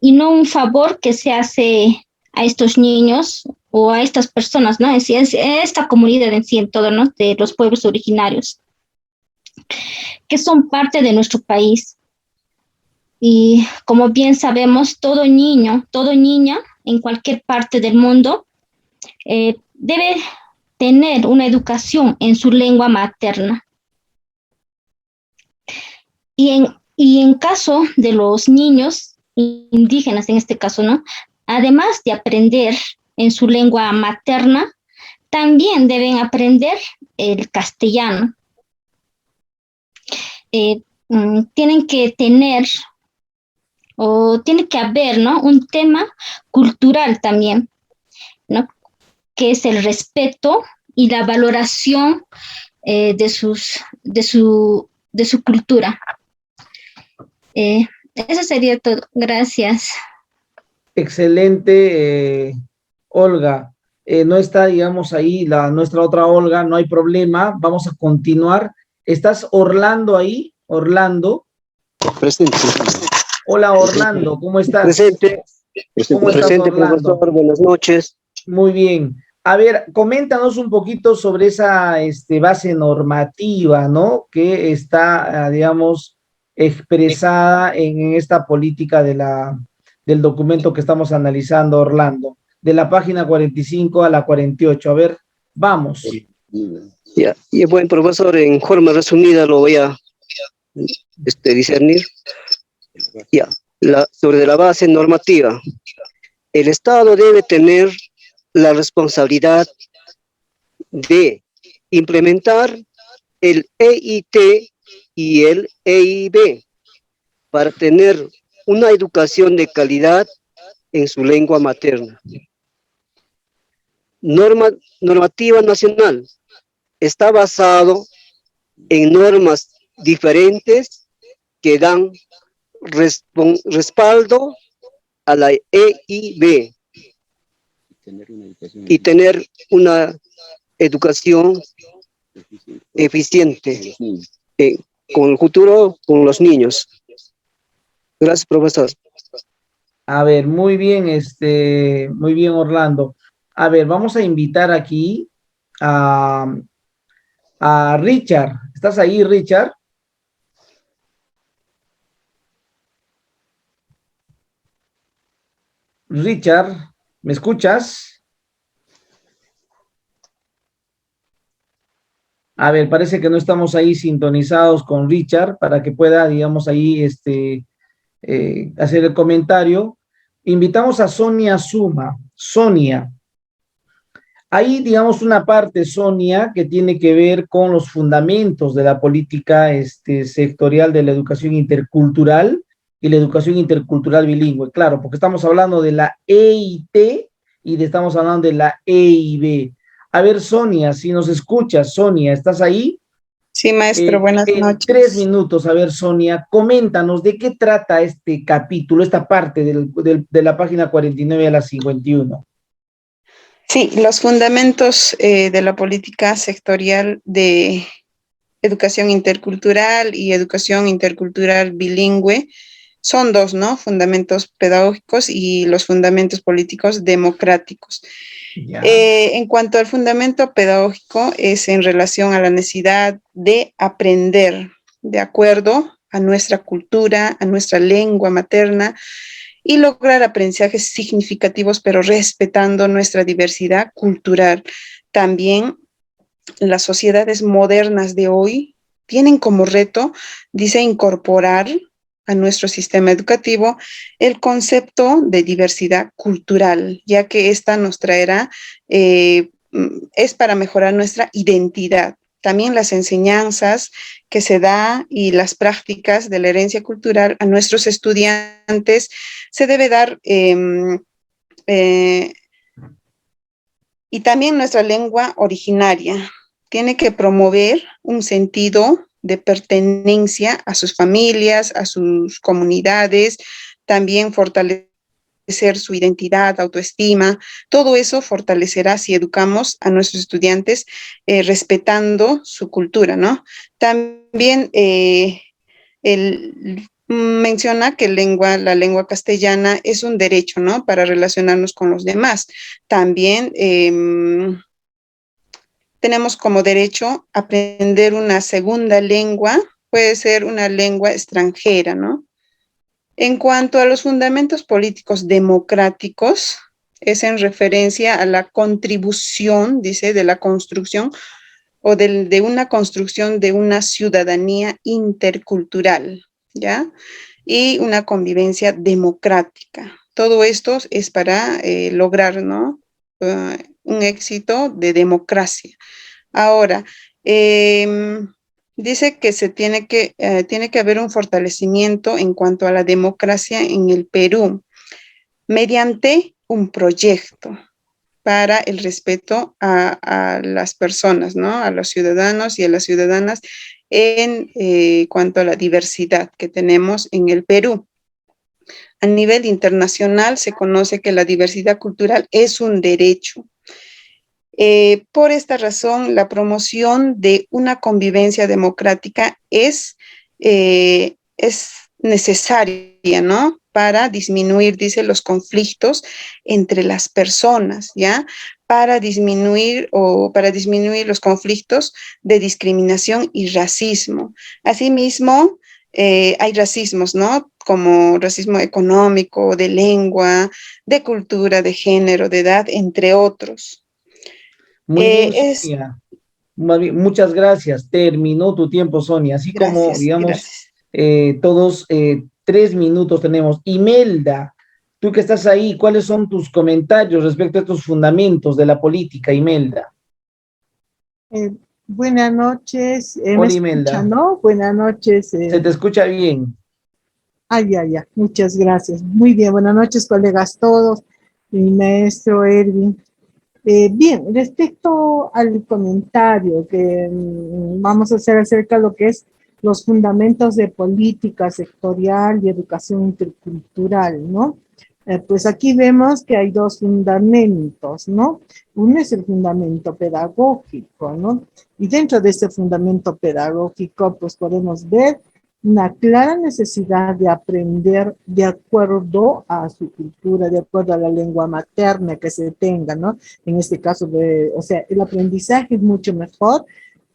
y no un favor que se hace a estos niños o a estas personas, ¿no? Es esta comunidad en sí, en todo, ¿no? De los pueblos originarios, que son parte de nuestro país. Y como bien sabemos, todo niño, toda niña en cualquier parte del mundo debe tener una educación en su lengua materna. Y en caso de los niños indígenas, en este caso, ¿no? Además de aprender en su lengua materna, también deben aprender el castellano. Tienen que tener, o tiene que haber, ¿no? Un tema cultural también, ¿no? Que es el respeto y la valoración de su cultura. Eso sería todo. Gracias. Excelente, Olga. No está, digamos, ahí nuestra otra Olga, no hay problema. Vamos a continuar. ¿Estás Orlando ahí? Orlando. Presente. Hola, Orlando, ¿cómo estás? Presente. ¿Cómo estás, Presente, Orlando? profesor. Buenas noches. Muy bien. A ver, coméntanos un poquito sobre esa base normativa, ¿no? Que está, digamos, expresada en esta política del documento que estamos analizando, Orlando, de la página 45 a la 48. A ver, vamos. Ya, y buen profesor, en forma resumida lo voy a discernir. Ya, sobre la base normativa. El Estado debe tener la responsabilidad de implementar el EIT y el EIB para tener una educación de calidad en su lengua materna. Normativa nacional está basado en normas diferentes que dan respaldo a la EIB y tener una educación eficiente con el futuro, con los niños. Gracias, profesor. A ver, muy bien, muy bien, Orlando. A ver, vamos a invitar aquí a, a Richard. ¿Estás ahí, Richard? Richard, ¿me escuchas? A ver, parece que no estamos ahí sintonizados con Richard para que pueda, digamos, ahí hacer el comentario. Invitamos a Sonia Suma. Sonia, hay, digamos, una parte, Sonia, que tiene que ver con los fundamentos de la política sectorial de la educación intercultural y la educación intercultural bilingüe. Claro, porque estamos hablando de la EIT y estamos hablando de la EIB. A ver, Sonia, si nos escuchas, Sonia, ¿estás ahí? Sí, maestro, buenas En noches. 3 minutos, a ver, Sonia, coméntanos de qué trata este capítulo, esta parte de la página 49 a la 51. Sí, los fundamentos de la política sectorial de educación intercultural y educación intercultural bilingüe son dos, ¿no? Fundamentos pedagógicos y los fundamentos políticos democráticos. En cuanto al fundamento pedagógico, es en relación a la necesidad de aprender de acuerdo a nuestra cultura, a nuestra lengua materna, y lograr aprendizajes significativos, pero respetando nuestra diversidad cultural. También las sociedades modernas de hoy tienen como reto, dice, incorporar a nuestro sistema educativo el concepto de diversidad cultural, ya que esta nos traerá, es para mejorar nuestra identidad. También las enseñanzas que se da y las prácticas de la herencia cultural a nuestros estudiantes se debe dar, y también nuestra lengua originaria tiene que promover un sentido de pertenencia a sus familias, a sus comunidades, también fortalecer su identidad, autoestima. Todo eso fortalecerá si educamos a nuestros estudiantes respetando su cultura, ¿no? También menciona que la lengua castellana es un derecho, ¿no? Para relacionarnos con los demás. También tenemos como derecho aprender una segunda lengua, puede ser una lengua extranjera, ¿no? En cuanto a los fundamentos políticos democráticos, es en referencia a la contribución, dice, de la construcción o de una construcción de una ciudadanía intercultural, ¿ya? Y una convivencia democrática. Todo esto es para lograr, ¿no? Un éxito de democracia. Ahora, dice que tiene que haber un fortalecimiento en cuanto a la democracia en el Perú mediante un proyecto para el respeto a las personas, ¿no? A los ciudadanos y a las ciudadanas en cuanto a la diversidad que tenemos en el Perú. A nivel internacional se conoce que la diversidad cultural es un derecho. Por esta razón, la promoción de una convivencia democrática es necesaria, ¿no? Para disminuir, dice, los conflictos entre las personas, ¿ya? Para disminuir los conflictos de discriminación y racismo. Asimismo, hay racismos, ¿no? Como racismo económico, de lengua, de cultura, de género, de edad, entre otros. Muy bien, Sonia. Muchas gracias. Terminó tu tiempo, Sonia. Así como, digamos, todos 3 minutos tenemos. Imelda, tú que estás ahí, ¿cuáles son tus comentarios respecto a estos fundamentos de la política, Imelda? Buenas noches. Hola, Imelda. ¿No? Buenas noches. Se te escucha bien. Ya. Muchas gracias. Muy bien. Buenas noches, colegas todos. Mi maestro Erwin. Bien, respecto al comentario que vamos a hacer acerca de lo que es los fundamentos de política sectorial y educación intercultural, ¿no? Pues aquí vemos que hay dos fundamentos, ¿no? Uno es el fundamento pedagógico, ¿no? Y dentro de ese fundamento pedagógico, pues podemos ver una clara necesidad de aprender de acuerdo a su cultura, de acuerdo a la lengua materna que se tenga, ¿no? En este caso, o sea, el aprendizaje es mucho mejor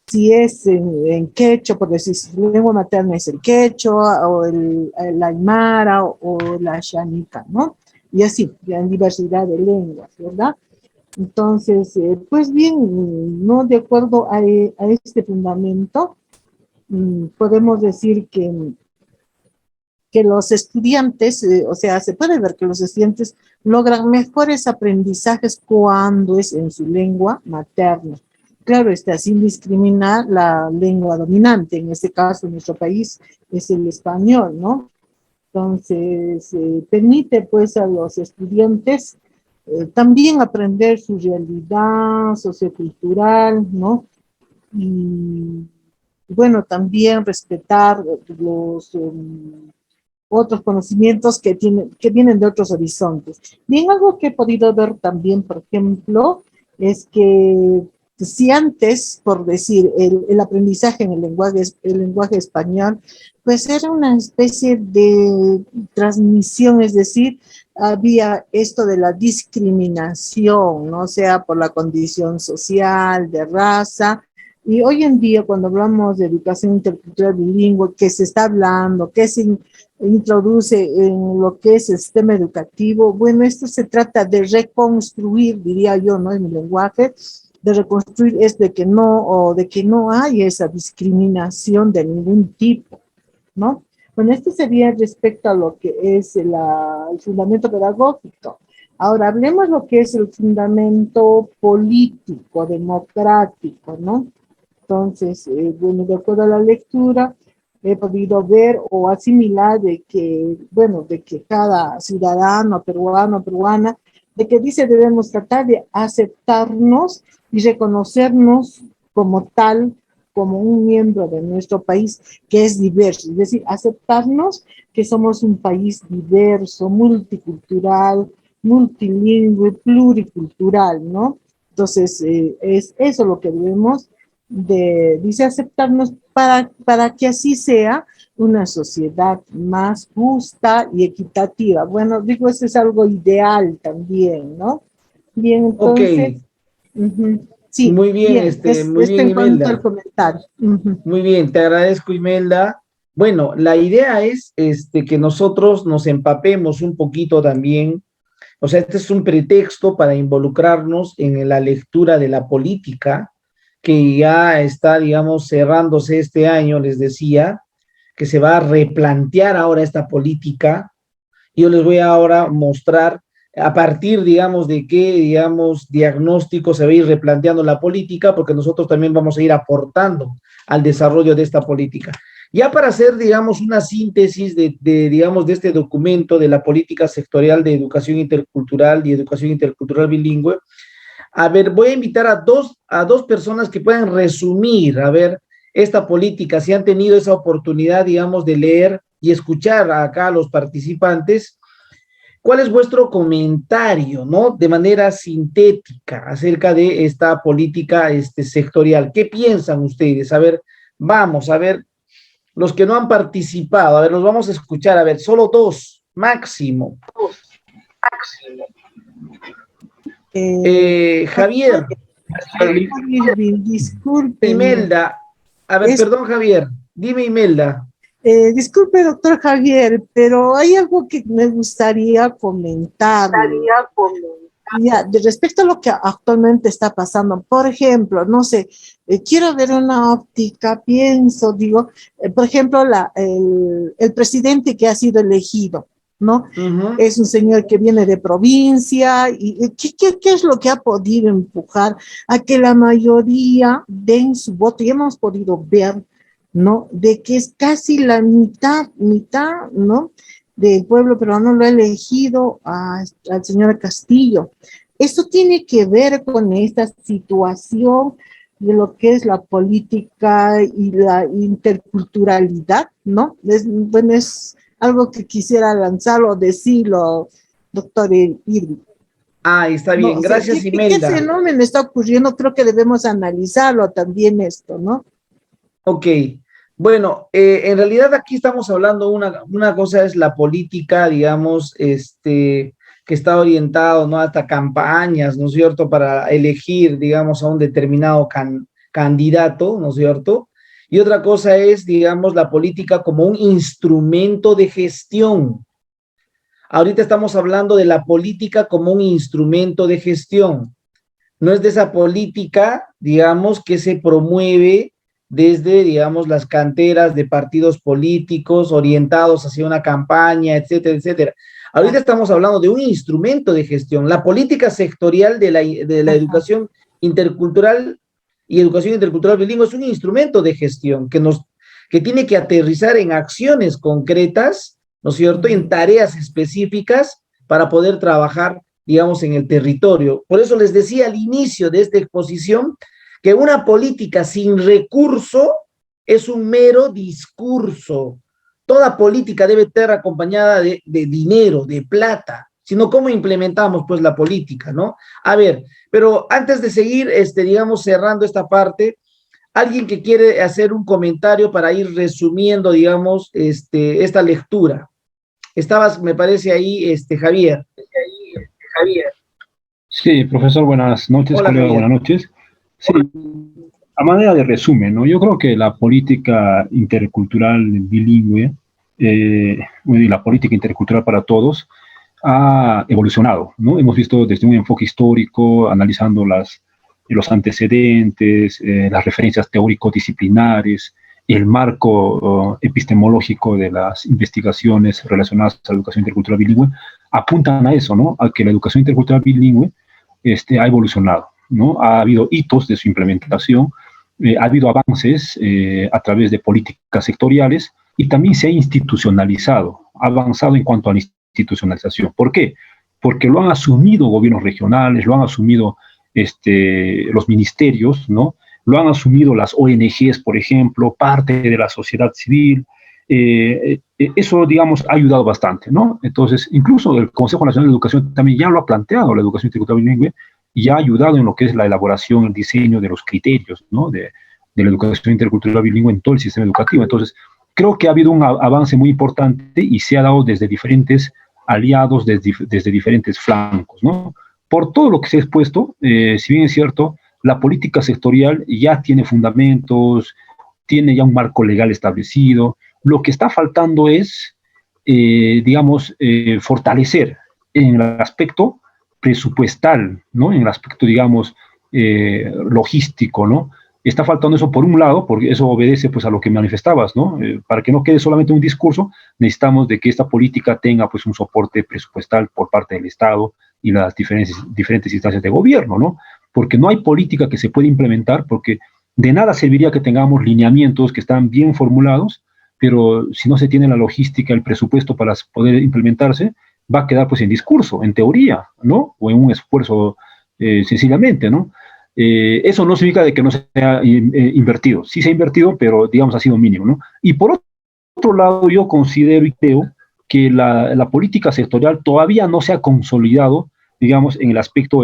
si es en quechua, por decir, si su lengua materna es el quechua, o el aymara, o la xánica, ¿no? Y así, ya en diversidad de lenguas, ¿verdad? Entonces, pues bien, ¿no? De acuerdo a este fundamento, podemos decir que los estudiantes, o sea, se puede ver que los estudiantes logran mejores aprendizajes cuando es en su lengua materna. Claro, está sin discriminar la lengua dominante, en este caso en nuestro país es el español, ¿no? Entonces, permite pues a los estudiantes también aprender su realidad sociocultural, ¿no? Y bueno, también respetar los otros conocimientos que vienen de otros horizontes. Bien, algo que he podido ver también, por ejemplo, es que si antes, por decir, el aprendizaje en el lenguaje español, pues era una especie de transmisión, es decir, había esto de la discriminación, ¿no? Sea por la condición social, de raza. Y hoy en día, cuando hablamos de educación intercultural bilingüe, que se está hablando, que se introduce en lo que es el sistema educativo, bueno, esto se trata de reconstruir, diría yo, ¿no? En mi lenguaje, de reconstruir es de que no hay esa discriminación de ningún tipo, ¿no? Bueno, esto sería respecto a lo que es el fundamento pedagógico. Ahora, hablemos lo que es el fundamento político, democrático, ¿no? Entonces, bueno, de acuerdo a la lectura, he podido ver o asimilar de que, bueno, de que cada ciudadano, peruano, peruana, de que dice debemos tratar de aceptarnos y reconocernos como tal, como un miembro de nuestro país que es diverso, es decir, aceptarnos que somos un país diverso, multicultural, multilingüe, pluricultural, ¿no? Entonces, es eso lo que debemos dice aceptarnos para que así sea una sociedad más justa y equitativa. Bueno, digo, eso es algo ideal también, ¿no? Bien, entonces, sí, muy bien, muy bien, en cuanto al Imelda. comentario. Muy bien, te agradezco, Imelda. Bueno, la idea es que nosotros nos empapemos un poquito también. O sea, este es un pretexto para involucrarnos en la lectura de la política que ya está, digamos, cerrándose este año, les decía, que se va a replantear ahora esta política. Yo les voy ahora a mostrar a partir, digamos, de qué, digamos, diagnóstico se va a ir replanteando la política, porque nosotros también vamos a ir aportando al desarrollo de esta política. Ya para hacer, digamos, una síntesis digamos, de este documento de la política sectorial de educación intercultural y educación intercultural bilingüe, a ver, voy a invitar a dos personas que puedan resumir, a ver, esta política, si han tenido esa oportunidad, digamos, de leer y escuchar acá a los participantes. ¿Cuál es vuestro comentario, no? De manera sintética acerca de esta política sectorial. ¿Qué piensan ustedes? A ver, vamos, a ver, los que no han participado, a ver, los vamos a escuchar, a ver, solo dos, máximo. Javier. Disculpe. Imelda. A ver, perdón, Javier. Dime, Imelda. Disculpe, doctor Javier, pero hay algo que me gustaría comentar. Ya, respecto a lo que actualmente está pasando, por ejemplo, no sé, quiero ver una óptica, pienso, digo, por ejemplo, el presidente que ha sido elegido, ¿no? Es un señor que viene de provincia, y ¿qué es lo que ha podido empujar a que la mayoría den su voto? Y hemos podido ver ¿no? De que es casi la mitad, ¿no? Del pueblo peruano lo ha elegido al señor Castillo. Esto tiene que ver con esta situación de lo que es la política y la interculturalidad, ¿no? Bueno, es algo que quisiera lanzarlo o decirlo, doctor Irving. Ah, está bien, No, o sea, gracias, ¿qué Imelda. fenómeno está ocurriendo? Creo que debemos analizarlo también esto, ¿no? Ok, bueno, en realidad aquí estamos hablando, una cosa es la política, digamos, que está orientado, ¿no? Hasta campañas, ¿no es cierto?, para elegir, digamos, a un determinado candidato, ¿no es cierto? Y otra cosa es, digamos, la política como un instrumento de gestión. Ahorita estamos hablando de la política como un instrumento de gestión. No es de esa política, digamos, que se promueve desde, digamos, las canteras de partidos políticos orientados hacia una campaña, etcétera, etcétera. Ahorita estamos hablando de un instrumento de gestión. La política sectorial de la educación intercultural y educación intercultural bilingüe es un instrumento de gestión que tiene que aterrizar en acciones concretas, ¿no es cierto?, en tareas específicas para poder trabajar, digamos, en el territorio. Por eso les decía al inicio de esta exposición que una política sin recurso es un mero discurso. Toda política debe estar acompañada de dinero, de plata, sino cómo implementamos pues la política, ¿no? A ver, pero antes de seguir, digamos, cerrando esta parte, alguien que quiere hacer un comentario para ir resumiendo, digamos, esta lectura. Estabas, me parece ahí, Javier. Sí, profesor, buenas noches, Hola, colega, Javier. buenas noches. Sí, a manera de resumen, ¿no? Yo creo que la política intercultural bilingüe y la política intercultural para todos ha evolucionado, ¿no? Hemos visto desde un enfoque histórico, analizando los antecedentes, las referencias teórico-disciplinares, el marco epistemológico de las investigaciones relacionadas a la educación intercultural bilingüe, apuntan a eso, ¿no? A que la educación intercultural bilingüe ha evolucionado, ¿no? Ha habido hitos de su implementación, ha habido avances a través de políticas sectoriales y también se ha institucionalizado, ha avanzado en cuanto a la institucionalización. ¿Por qué? Porque lo han asumido gobiernos regionales, lo han asumido los ministerios, ¿no? Lo han asumido las ONGs, por ejemplo, parte de la sociedad civil. Eso, digamos, ha ayudado bastante, ¿no? Entonces, incluso el Consejo Nacional de Educación también ya lo ha planteado, la educación intercultural bilingüe, y ha ayudado en lo que es la elaboración, el diseño de los criterios, ¿no? De la educación intercultural bilingüe en todo el sistema educativo. Entonces, creo que ha habido un avance muy importante y se ha dado desde diferentes aliados, desde diferentes flancos, ¿no? Por todo lo que se ha expuesto, si bien es cierto, la política sectorial ya tiene fundamentos, tiene ya un marco legal establecido. Lo que está faltando es, digamos, fortalecer en el aspecto presupuestal, ¿no? En el aspecto, digamos, logístico, ¿no? Está faltando eso por un lado, porque eso obedece pues a lo que manifestabas, ¿no? Para que no quede solamente un discurso, necesitamos de que esta política tenga pues un soporte presupuestal por parte del Estado y las diferentes instancias de gobierno, ¿no? Porque no hay política que se pueda implementar, porque de nada serviría que tengamos lineamientos que están bien formulados, pero si no se tiene la logística, el presupuesto para poder implementarse, va a quedar pues en discurso, en teoría, ¿no? O en un esfuerzo sencillamente, ¿no? Eso no significa de que no se haya invertido. Sí se ha invertido, pero digamos ha sido mínimo, ¿no? Y por otro lado, yo considero y creo que la política sectorial todavía no se ha consolidado, digamos, en el aspecto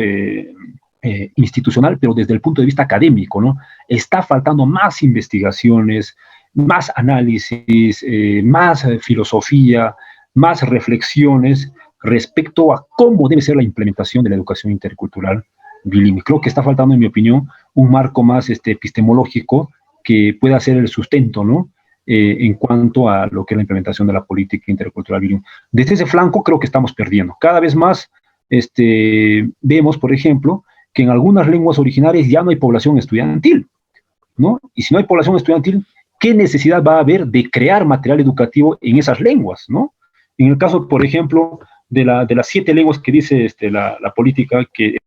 institucional, pero desde el punto de vista académico, ¿no? Está faltando más investigaciones, más análisis, más filosofía, más reflexiones respecto a cómo debe ser la implementación de la educación intercultural bilingüe. Creo que está faltando, en mi opinión, un marco más epistemológico que pueda ser el sustento, ¿no? En cuanto a lo que es la implementación de la política intercultural bilingüe. Desde ese flanco creo que estamos perdiendo. Cada vez más vemos, por ejemplo, que en algunas lenguas originarias ya no hay población estudiantil, ¿no? Y si no hay población estudiantil, ¿qué necesidad va a haber de crear material educativo en esas lenguas, ¿no? En el caso, por ejemplo, de las 7 lenguas que dice la política que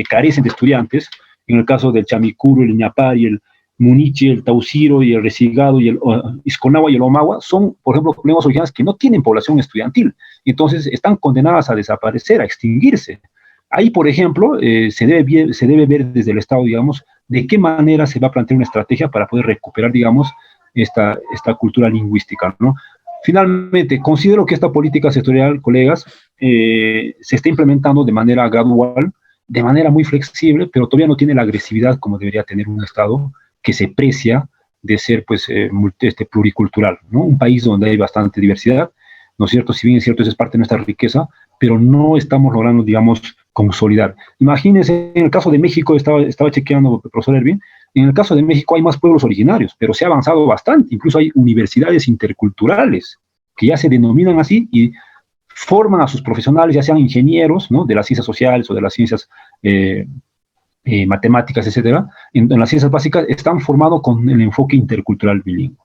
carecen de estudiantes, en el caso del chamicuro, el iñapar y Munichi, el Tauciro y el Resigado y el Isconagua y el Omagua son, por ejemplo, lenguas originarias que no tienen población estudiantil. Entonces están condenadas a desaparecer, a extinguirse. Ahí, por ejemplo, se debe ver desde el Estado, digamos, de qué manera se va a plantear una estrategia para poder recuperar, digamos, esta cultura lingüística, ¿no? Finalmente, considero que esta política sectorial, colegas, se está implementando de manera gradual, de manera muy flexible, pero todavía no tiene la agresividad como debería tener un Estado que se precia de ser, pues, pluricultural, ¿no? Un país donde hay bastante diversidad, ¿no es cierto? Si bien es cierto, eso es parte de nuestra riqueza, pero no estamos logrando, digamos, consolidar. Imagínense, en el caso de México, estaba chequeando, profesor Erwin, en el caso de México hay más pueblos originarios, pero se ha avanzado bastante, incluso hay universidades interculturales que ya se denominan así y forman a sus profesionales, ya sean ingenieros, ¿no?, de las ciencias sociales o de las ciencias matemáticas, etcétera, en las ciencias básicas, están formados con el enfoque intercultural bilingüe,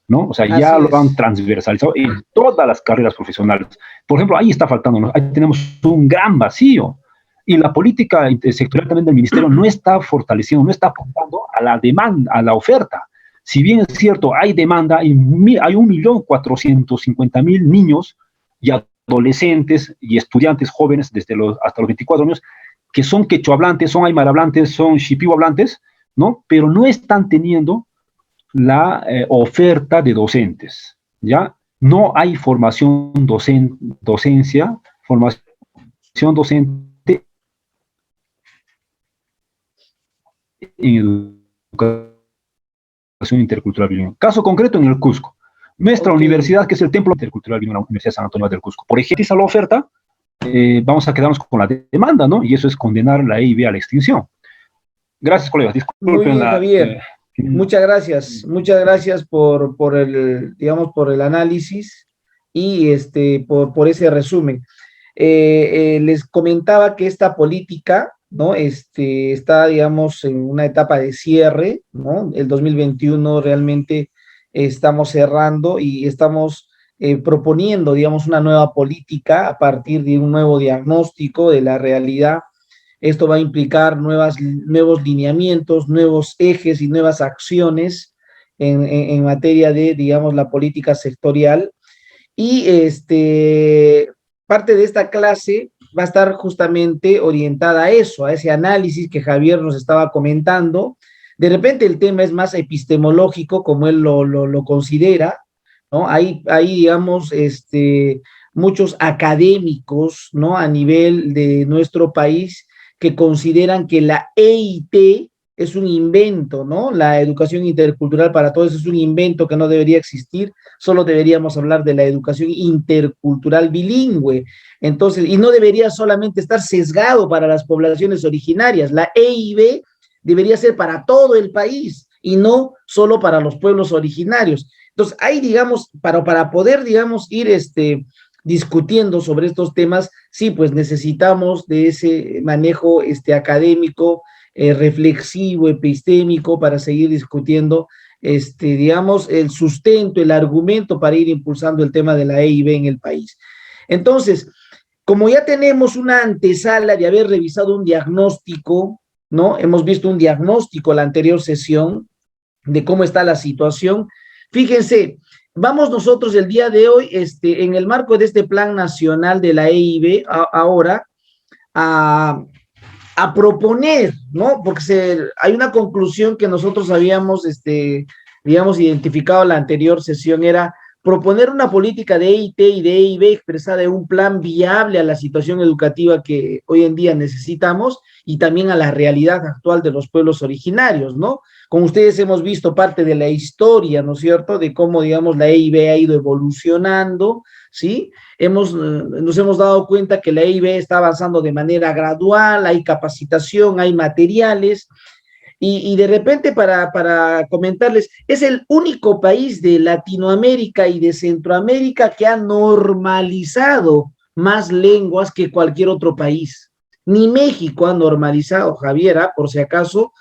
¿no? O sea, ya lo han transversalizado en todas las carreras profesionales. Por ejemplo, ahí está faltando, ¿no? Ahí tenemos un gran vacío. Y la política sectorial también del ministerio no está fortaleciendo, no está apuntando a la demanda, a la oferta. Si bien es cierto, hay demanda, hay 1.450.000 niños y adolescentes y estudiantes jóvenes hasta los 24 años que son quechua hablantes, son aymara hablantes, son shipibo hablantes, ¿no? Pero no están teniendo la oferta de docentes, ¿ya? No hay formación formación docente en educación intercultural bilingüe. Caso concreto en el Cusco. Nuestra universidad, que es el Templo Intercultural Bilingüe, la Universidad de San Antonio del Cusco. Por ejemplo, la oferta, vamos a quedarnos con la demanda, ¿no? Y eso es condenar la EIB a la extinción. Gracias, colegas. Disculpen. Muy bien, Javier. Muchas gracias por el, digamos, por el análisis y por ese resumen. Les comentaba que esta política, ¿no?, está, digamos, en una etapa de cierre, ¿no? El 2021 realmente estamos cerrando y estamos proponiendo, digamos, una nueva política a partir de un nuevo diagnóstico de la realidad. Esto va a implicar nuevos lineamientos, nuevos ejes y nuevas acciones en materia de, digamos, la política sectorial. Y parte de esta clase va a estar justamente orientada a eso, a ese análisis que Javier nos estaba comentando. De repente el tema es más epistemológico, como él lo considera, ¿no? Hay digamos, muchos académicos, ¿no?, a nivel de nuestro país que consideran que la EIT es un invento, ¿no? La educación intercultural para todos es un invento que no debería existir, solo deberíamos hablar de la educación intercultural bilingüe. Entonces, y no debería solamente estar sesgado para las poblaciones originarias. La EIB debería ser para todo el país y no solo para los pueblos originarios. Entonces, hay, digamos, para poder, digamos, ir discutiendo sobre estos temas, sí, pues necesitamos de ese manejo académico, reflexivo, epistémico, para seguir discutiendo, digamos, el sustento, el argumento para ir impulsando el tema de la EIB en el país. Entonces, como ya tenemos una antesala de haber revisado un diagnóstico, ¿no? Hemos visto un diagnóstico la anterior sesión de cómo está la situación. Fíjense, vamos nosotros el día de hoy, en el marco de este plan nacional de la EIB, ahora, a proponer, ¿no? Porque hay una conclusión que nosotros habíamos, digamos, identificado en la anterior sesión, era proponer una política de EIT y de EIB expresada en un plan viable a la situación educativa que hoy en día necesitamos y también a la realidad actual de los pueblos originarios, ¿no? Con ustedes hemos visto parte de la historia, ¿no es cierto?, de cómo, digamos, la EIB ha ido evolucionando, ¿sí? Nos hemos dado cuenta que la EIB está avanzando de manera gradual, hay capacitación, hay materiales, y de repente para comentarles, es el único país de Latinoamérica y de Centroamérica que ha normalizado más lenguas que cualquier otro país. Ni México ha normalizado, Javiera, por si acaso,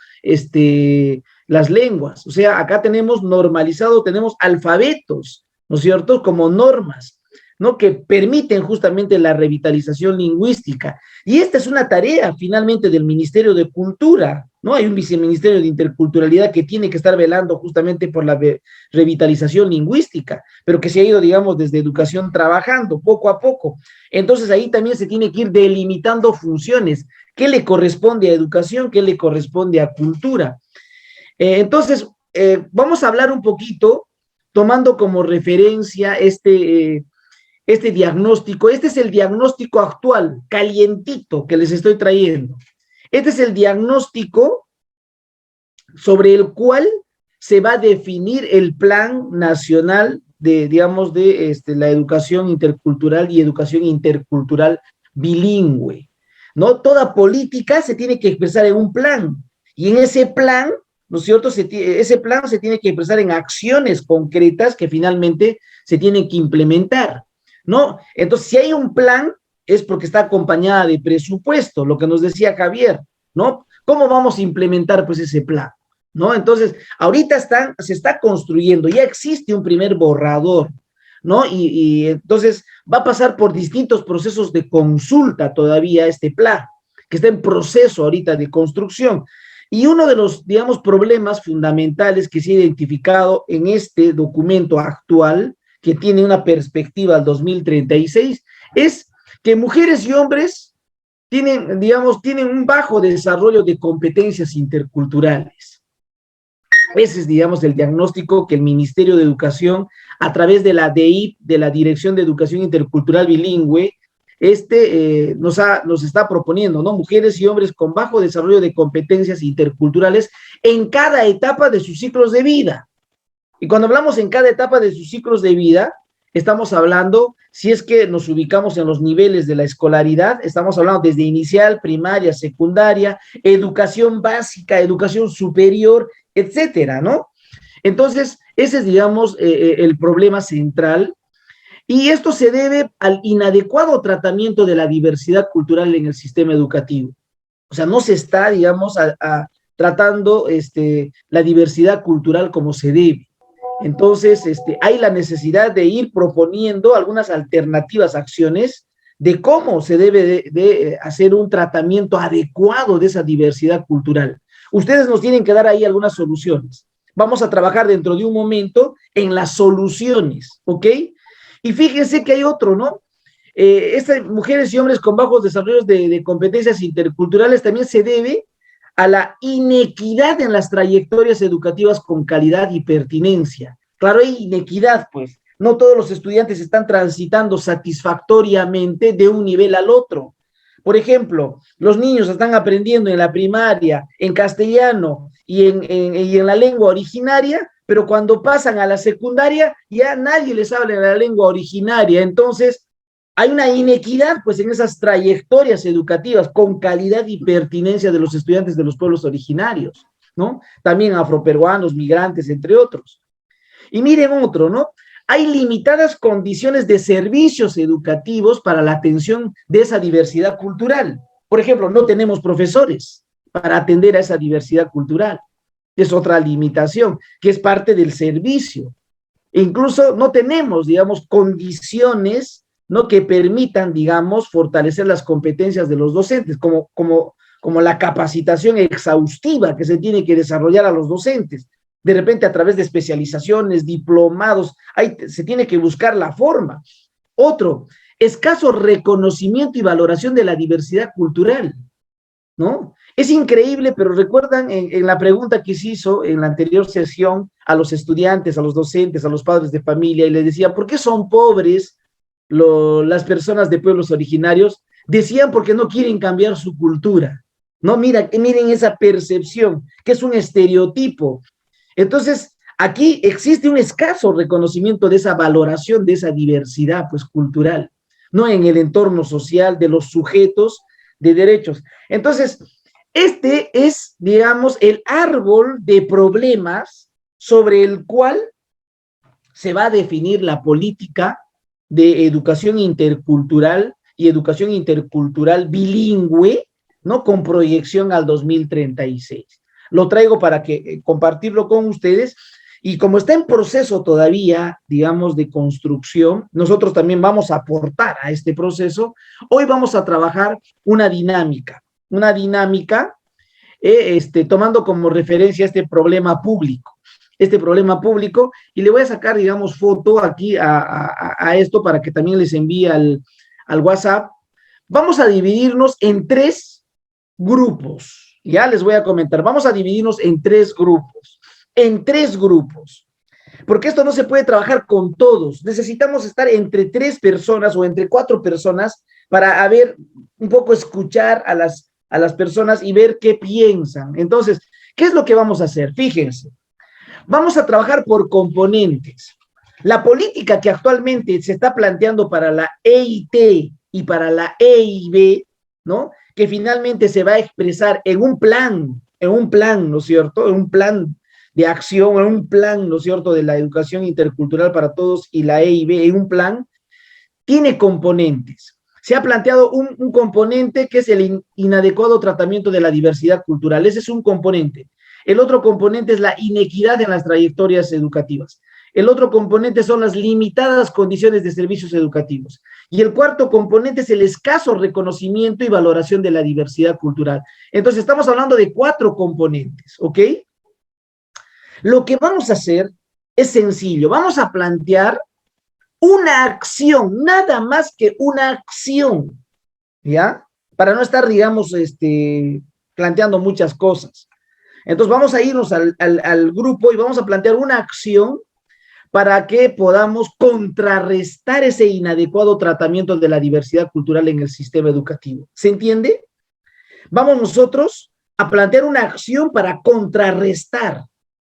las lenguas. O sea, acá tenemos normalizado, tenemos alfabetos, ¿no es cierto?, como normas, ¿no?, que permiten justamente la revitalización lingüística. Y esta es una tarea, finalmente, del Ministerio de Cultura, ¿no? Hay un viceministerio de interculturalidad que tiene que estar velando justamente por la revitalización lingüística, pero que se ha ido, digamos, desde educación trabajando poco a poco. Entonces ahí también se tiene que ir delimitando funciones, qué le corresponde a educación, qué le corresponde a cultura. Entonces, vamos a hablar un poquito, tomando como referencia este diagnóstico. Este es el diagnóstico actual, calientito, que les estoy trayendo. Este es el diagnóstico sobre el cual se va a definir el Plan Nacional de, digamos, de la educación intercultural y educación intercultural bilingüe, ¿no? Toda política se tiene que expresar en un plan, y en ese plan, ¿no es cierto? Ese plan se tiene que expresar en acciones concretas que finalmente se tienen que implementar, ¿no? Entonces, si hay un plan, es porque está acompañada de presupuesto, lo que nos decía Javier, ¿no? ¿Cómo vamos a implementar, pues, ese plan? ¿No? Entonces, ahorita se está construyendo, ya existe un primer borrador, ¿no? Y entonces va a pasar por distintos procesos de consulta todavía este plan, que está en proceso ahorita de construcción. Y uno de los, digamos, problemas fundamentales que se ha identificado en este documento actual, que tiene una perspectiva al 2036, es que mujeres y hombres tienen, digamos, tienen un bajo desarrollo de competencias interculturales. Ese es, digamos, el diagnóstico que el Ministerio de Educación, a través de la DEIP, de la Dirección de Educación Intercultural Bilingüe, nos está proponiendo, ¿no? Mujeres y hombres con bajo desarrollo de competencias interculturales en cada etapa de sus ciclos de vida. Y cuando hablamos en cada etapa de sus ciclos de vida, estamos hablando, si es que nos ubicamos en los niveles de la escolaridad, estamos hablando desde inicial, primaria, secundaria, educación básica, educación superior, etcétera, ¿no? Entonces, ese es, digamos, el problema central, y esto se debe al inadecuado tratamiento de la diversidad cultural en el sistema educativo. O sea, no se está, digamos, tratando la diversidad cultural como se debe. Entonces, hay la necesidad de ir proponiendo algunas alternativas, acciones de cómo se debe de hacer un tratamiento adecuado de esa diversidad cultural. Ustedes nos tienen que dar ahí algunas soluciones. Vamos a trabajar dentro de un momento en las soluciones, ¿ok? Y fíjense que hay otro, ¿no? Estas mujeres y hombres con bajos desarrollos de competencias interculturales también se debe a la inequidad en las trayectorias educativas con calidad y pertinencia. Claro, hay inequidad, pues. No todos los estudiantes están transitando satisfactoriamente de un nivel al otro. Por ejemplo, los niños están aprendiendo en la primaria, en castellano y en la lengua originaria, pero cuando pasan a la secundaria ya nadie les habla en la lengua originaria. Entonces, hay una inequidad, pues, en esas trayectorias educativas con calidad y pertinencia de los estudiantes de los pueblos originarios, ¿no? También afroperuanos, migrantes, entre otros. Y miren otro, ¿no? Hay limitadas condiciones de servicios educativos para la atención de esa diversidad cultural. Por ejemplo, no tenemos profesores para atender a esa diversidad cultural. Es otra limitación, que es parte del servicio. E incluso no tenemos, digamos, condiciones, ¿no?, que permitan, digamos, fortalecer las competencias de los docentes, como la capacitación exhaustiva que se tiene que desarrollar a los docentes. De repente, a través de especializaciones, diplomados, se tiene que buscar la forma. Otro, escaso reconocimiento y valoración de la diversidad cultural, ¿no? Es increíble, pero recuerdan en la pregunta que se hizo en la anterior sesión a los estudiantes, a los docentes, a los padres de familia, y les decía, ¿por qué son pobres las personas de pueblos originarios? Decían porque no quieren cambiar su cultura, ¿no? Miren esa percepción, que es un estereotipo. Entonces, aquí existe un escaso reconocimiento de esa valoración, de esa diversidad, pues, cultural, ¿no? En el entorno social de los sujetos de derechos. Entonces, este es, digamos, el árbol de problemas sobre el cual se va a definir la política de educación intercultural y educación intercultural bilingüe, ¿no?, con proyección al 2036. Lo traigo para compartirlo con ustedes, y como está en proceso todavía, digamos, de construcción, nosotros también vamos a aportar a este proceso. Hoy vamos a trabajar una dinámica tomando como referencia este problema público. Y le voy a sacar, digamos, foto aquí a esto para que también les envíe al WhatsApp. Vamos a dividirnos en 3 grupos. Ya les voy a comentar. Vamos a dividirnos en 3 grupos. Porque esto no se puede trabajar con todos. Necesitamos estar entre 3 personas o entre 4 personas para un poco escuchar a las personas y ver qué piensan. Entonces, ¿qué es lo que vamos a hacer? Fíjense. Vamos a trabajar por componentes. La política que actualmente se está planteando para la EIT y para la EIB, ¿no? Que finalmente se va a expresar en un plan, ¿no es cierto? En un plan de acción, en un plan, ¿no es cierto?, de la educación intercultural para todos y la EIB, en un plan, tiene componentes. Se ha planteado un componente que es el inadecuado tratamiento de la diversidad cultural. Ese es un componente. El otro componente es la inequidad en las trayectorias educativas. El otro componente son las limitadas condiciones de servicios educativos. Y el cuarto componente es el escaso reconocimiento y valoración de la diversidad cultural. Entonces, estamos hablando de 4 componentes, ¿ok? Lo que vamos a hacer es sencillo. Vamos a plantear una acción, nada más que una acción, ¿ya? Para no estar, digamos, planteando muchas cosas. Entonces vamos a irnos al grupo y vamos a plantear una acción para que podamos contrarrestar ese inadecuado tratamiento de la diversidad cultural en el sistema educativo. ¿Se entiende? Vamos nosotros a plantear una acción para contrarrestar,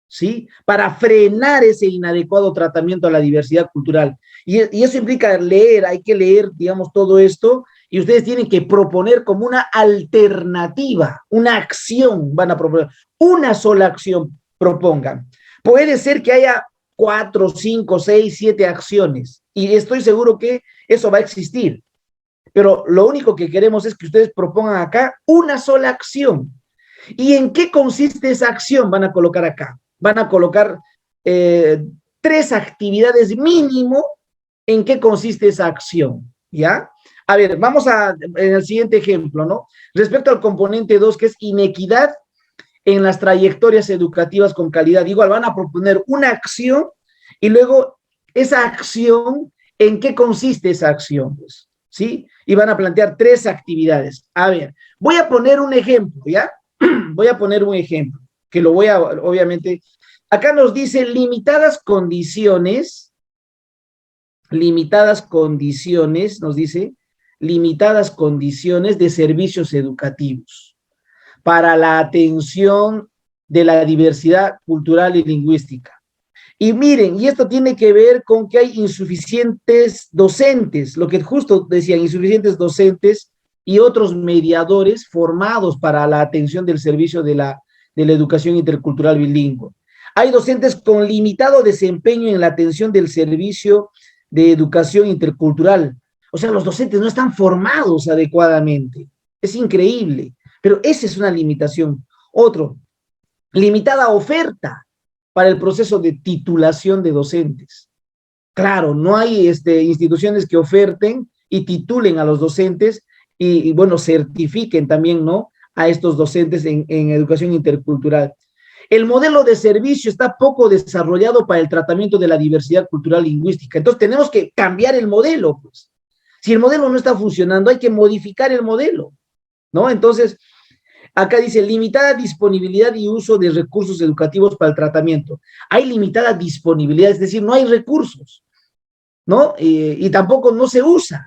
¿sí? Para frenar ese inadecuado tratamiento a la diversidad cultural. Y eso implica leer, hay que leer, digamos, todo esto, y ustedes tienen que proponer como una alternativa, una acción, van a proponer, una sola acción propongan. Puede ser que haya 4, 5, 6, 7 acciones, y estoy seguro que eso va a existir, pero lo único que queremos es que ustedes propongan acá una sola acción. ¿Y en qué consiste esa acción? Van a colocar acá, van a colocar 3 actividades mínimo. ¿En qué consiste esa acción? ¿Ya? A ver, vamos en el siguiente ejemplo, ¿no? Respecto al componente 2, que es inequidad en las trayectorias educativas con calidad. Igual van a proponer una acción y luego esa acción, ¿en qué consiste esa acción? Pues, ¿sí? Y van a plantear 3 actividades. A ver, voy a poner un ejemplo, ¿ya? Voy a poner un ejemplo, que lo voy a, obviamente, acá nos dice limitadas condiciones, nos dice, limitadas condiciones de servicios educativos para la atención de la diversidad cultural y lingüística. Y miren, y esto tiene que ver con que hay insuficientes docentes, lo que justo decían, insuficientes docentes y otros mediadores formados para la atención del servicio de la educación intercultural bilingüe. Hay docentes con limitado desempeño en la atención del servicio de educación intercultural. O sea, los docentes no están formados adecuadamente. Es increíble, pero esa es una limitación. Otro, limitada oferta para el proceso de titulación de docentes. Claro, no hay instituciones que oferten y titulen a los docentes y bueno, certifiquen también, ¿no?, a estos docentes en educación intercultural. El modelo de servicio está poco desarrollado para el tratamiento de la diversidad cultural lingüística. Entonces tenemos que cambiar el modelo, pues. Si el modelo no está funcionando, hay que modificar el modelo, ¿no? Entonces, acá dice limitada disponibilidad y uso de recursos educativos para el tratamiento. Hay limitada disponibilidad, es decir, no hay recursos, ¿no? Y tampoco no se usan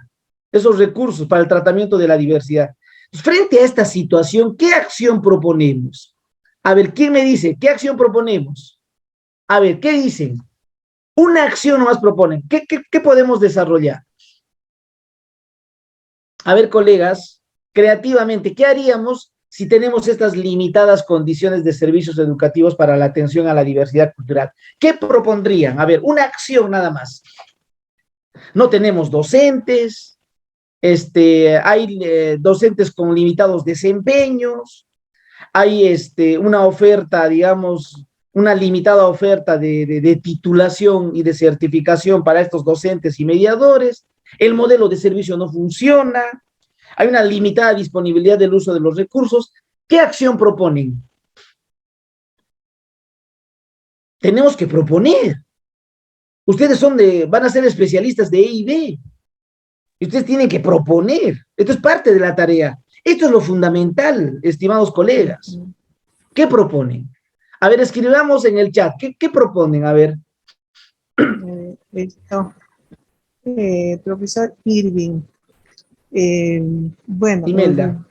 esos recursos para el tratamiento de la diversidad. Frente a esta situación, ¿qué acción proponemos? A ver, ¿quién me dice? ¿Qué acción proponemos? A ver, ¿qué dicen? Una acción nomás proponen. ¿Qué podemos desarrollar? A ver, colegas, creativamente, ¿qué haríamos si tenemos estas limitadas condiciones de servicios educativos para la atención a la diversidad cultural? ¿Qué propondrían? A ver, una acción nada más. No tenemos docentes, hay docentes con limitados desempeños, hay una oferta, digamos, una limitada oferta de titulación y de certificación para estos docentes y mediadores, el modelo de servicio no funciona, hay una limitada disponibilidad del uso de los recursos. ¿Qué acción proponen? Tenemos que proponer. Ustedes van a ser especialistas de E y B. Y ustedes tienen que proponer. Esto es parte de la tarea. Esto es lo fundamental, estimados colegas. ¿Qué proponen? A ver, escribamos en el chat. ¿Qué proponen? A ver. Profesor Irving. Bueno. Imelda.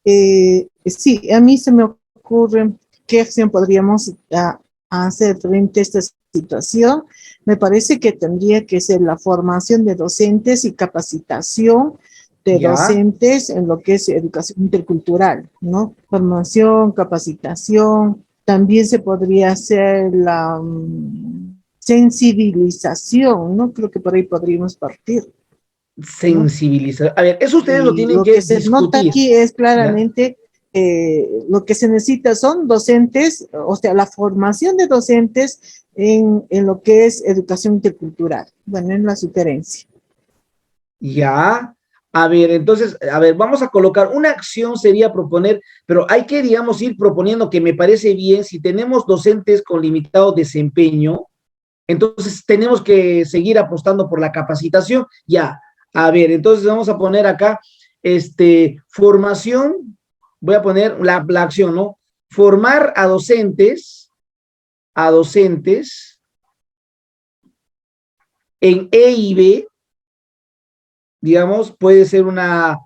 Sí, a mí se me ocurre qué acción podríamos hacer frente a esta situación. Me parece que tendría que ser la formación de docentes y capacitación de docentes en lo que es educación intercultural, ¿no? Formación, capacitación. También se podría hacer la sensibilización, ¿no? Creo que por ahí podríamos partir. Sensibilizar. A ver, eso ustedes lo tienen que se discutir. Nota aquí es claramente lo que se necesita son docentes, o sea, la formación de docentes en lo que es educación intercultural. Bueno, en la sugerencia. Ya. A ver, entonces, a ver, vamos a colocar una acción sería proponer, pero hay que, digamos, ir proponiendo que me parece bien, si tenemos docentes con limitado desempeño, entonces tenemos que seguir apostando por la capacitación. Ya. A ver, entonces vamos a poner acá, formación, voy a poner la acción, ¿no? Formar a docentes en E y B, digamos, puede ser una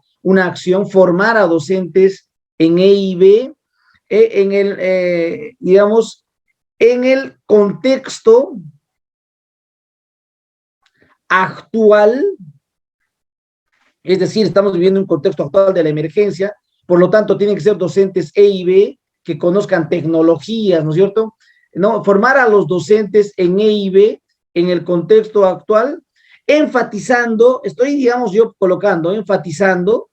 acción, formar a docentes en E y B, digamos, en el contexto actual. Es decir, estamos viviendo un contexto actual de la emergencia, por lo tanto, tienen que ser docentes E y B que conozcan tecnologías, ¿no es cierto? ¿No? Formar a los docentes en E y B en el contexto actual, enfatizando, estoy, digamos, yo colocando, enfatizando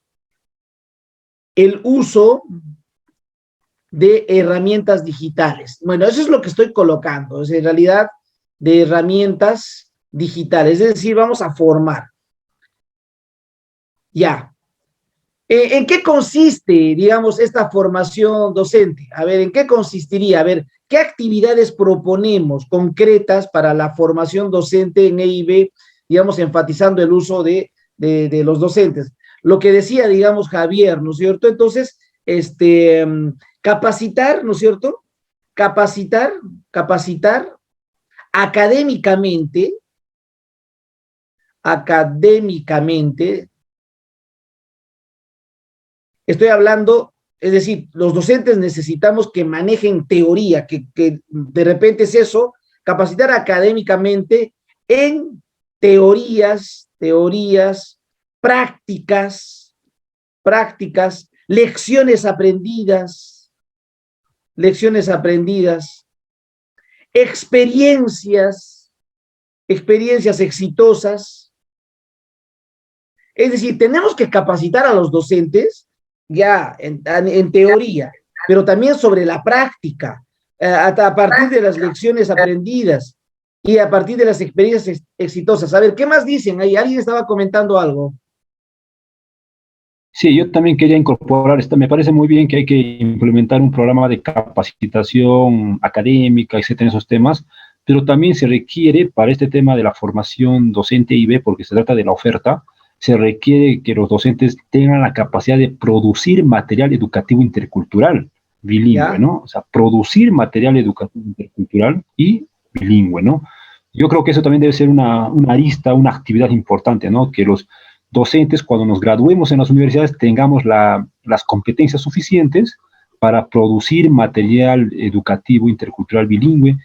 el uso de herramientas digitales. Bueno, eso es lo que estoy colocando, es en realidad de herramientas digitales, es decir, vamos a formar. Ya. ¿En qué consiste, digamos, esta formación docente? A ver, ¿en qué consistiría? A ver, ¿qué actividades proponemos concretas para la formación docente en E y B, digamos, enfatizando el uso de los docentes? Lo que decía, digamos, Javier, ¿no es cierto? Entonces, capacitar, ¿no es cierto? Capacitar académicamente, estoy hablando, es decir, los docentes necesitamos que manejen teoría, que de repente es eso, capacitar académicamente en teorías, prácticas, lecciones aprendidas, experiencias exitosas. Es decir, tenemos que capacitar a los docentes ya en teoría, pero también sobre la práctica, a partir de las lecciones aprendidas y a partir de las experiencias exitosas. A ver, ¿qué más dicen ahí? ¿Alguien estaba comentando algo? Sí, yo también quería incorporar esto. Me parece muy bien que hay que implementar un programa de capacitación académica, etcétera, en esos temas, pero también se requiere para este tema de la formación docente IB, porque se trata de la oferta, se requiere que los docentes tengan la capacidad de producir material educativo intercultural bilingüe, ¿no? O sea, producir material educativo intercultural y bilingüe, ¿no? Yo creo que eso también debe ser una arista, una actividad importante, ¿no? Que los docentes, cuando nos graduemos en las universidades, tengamos las competencias suficientes para producir material educativo intercultural bilingüe,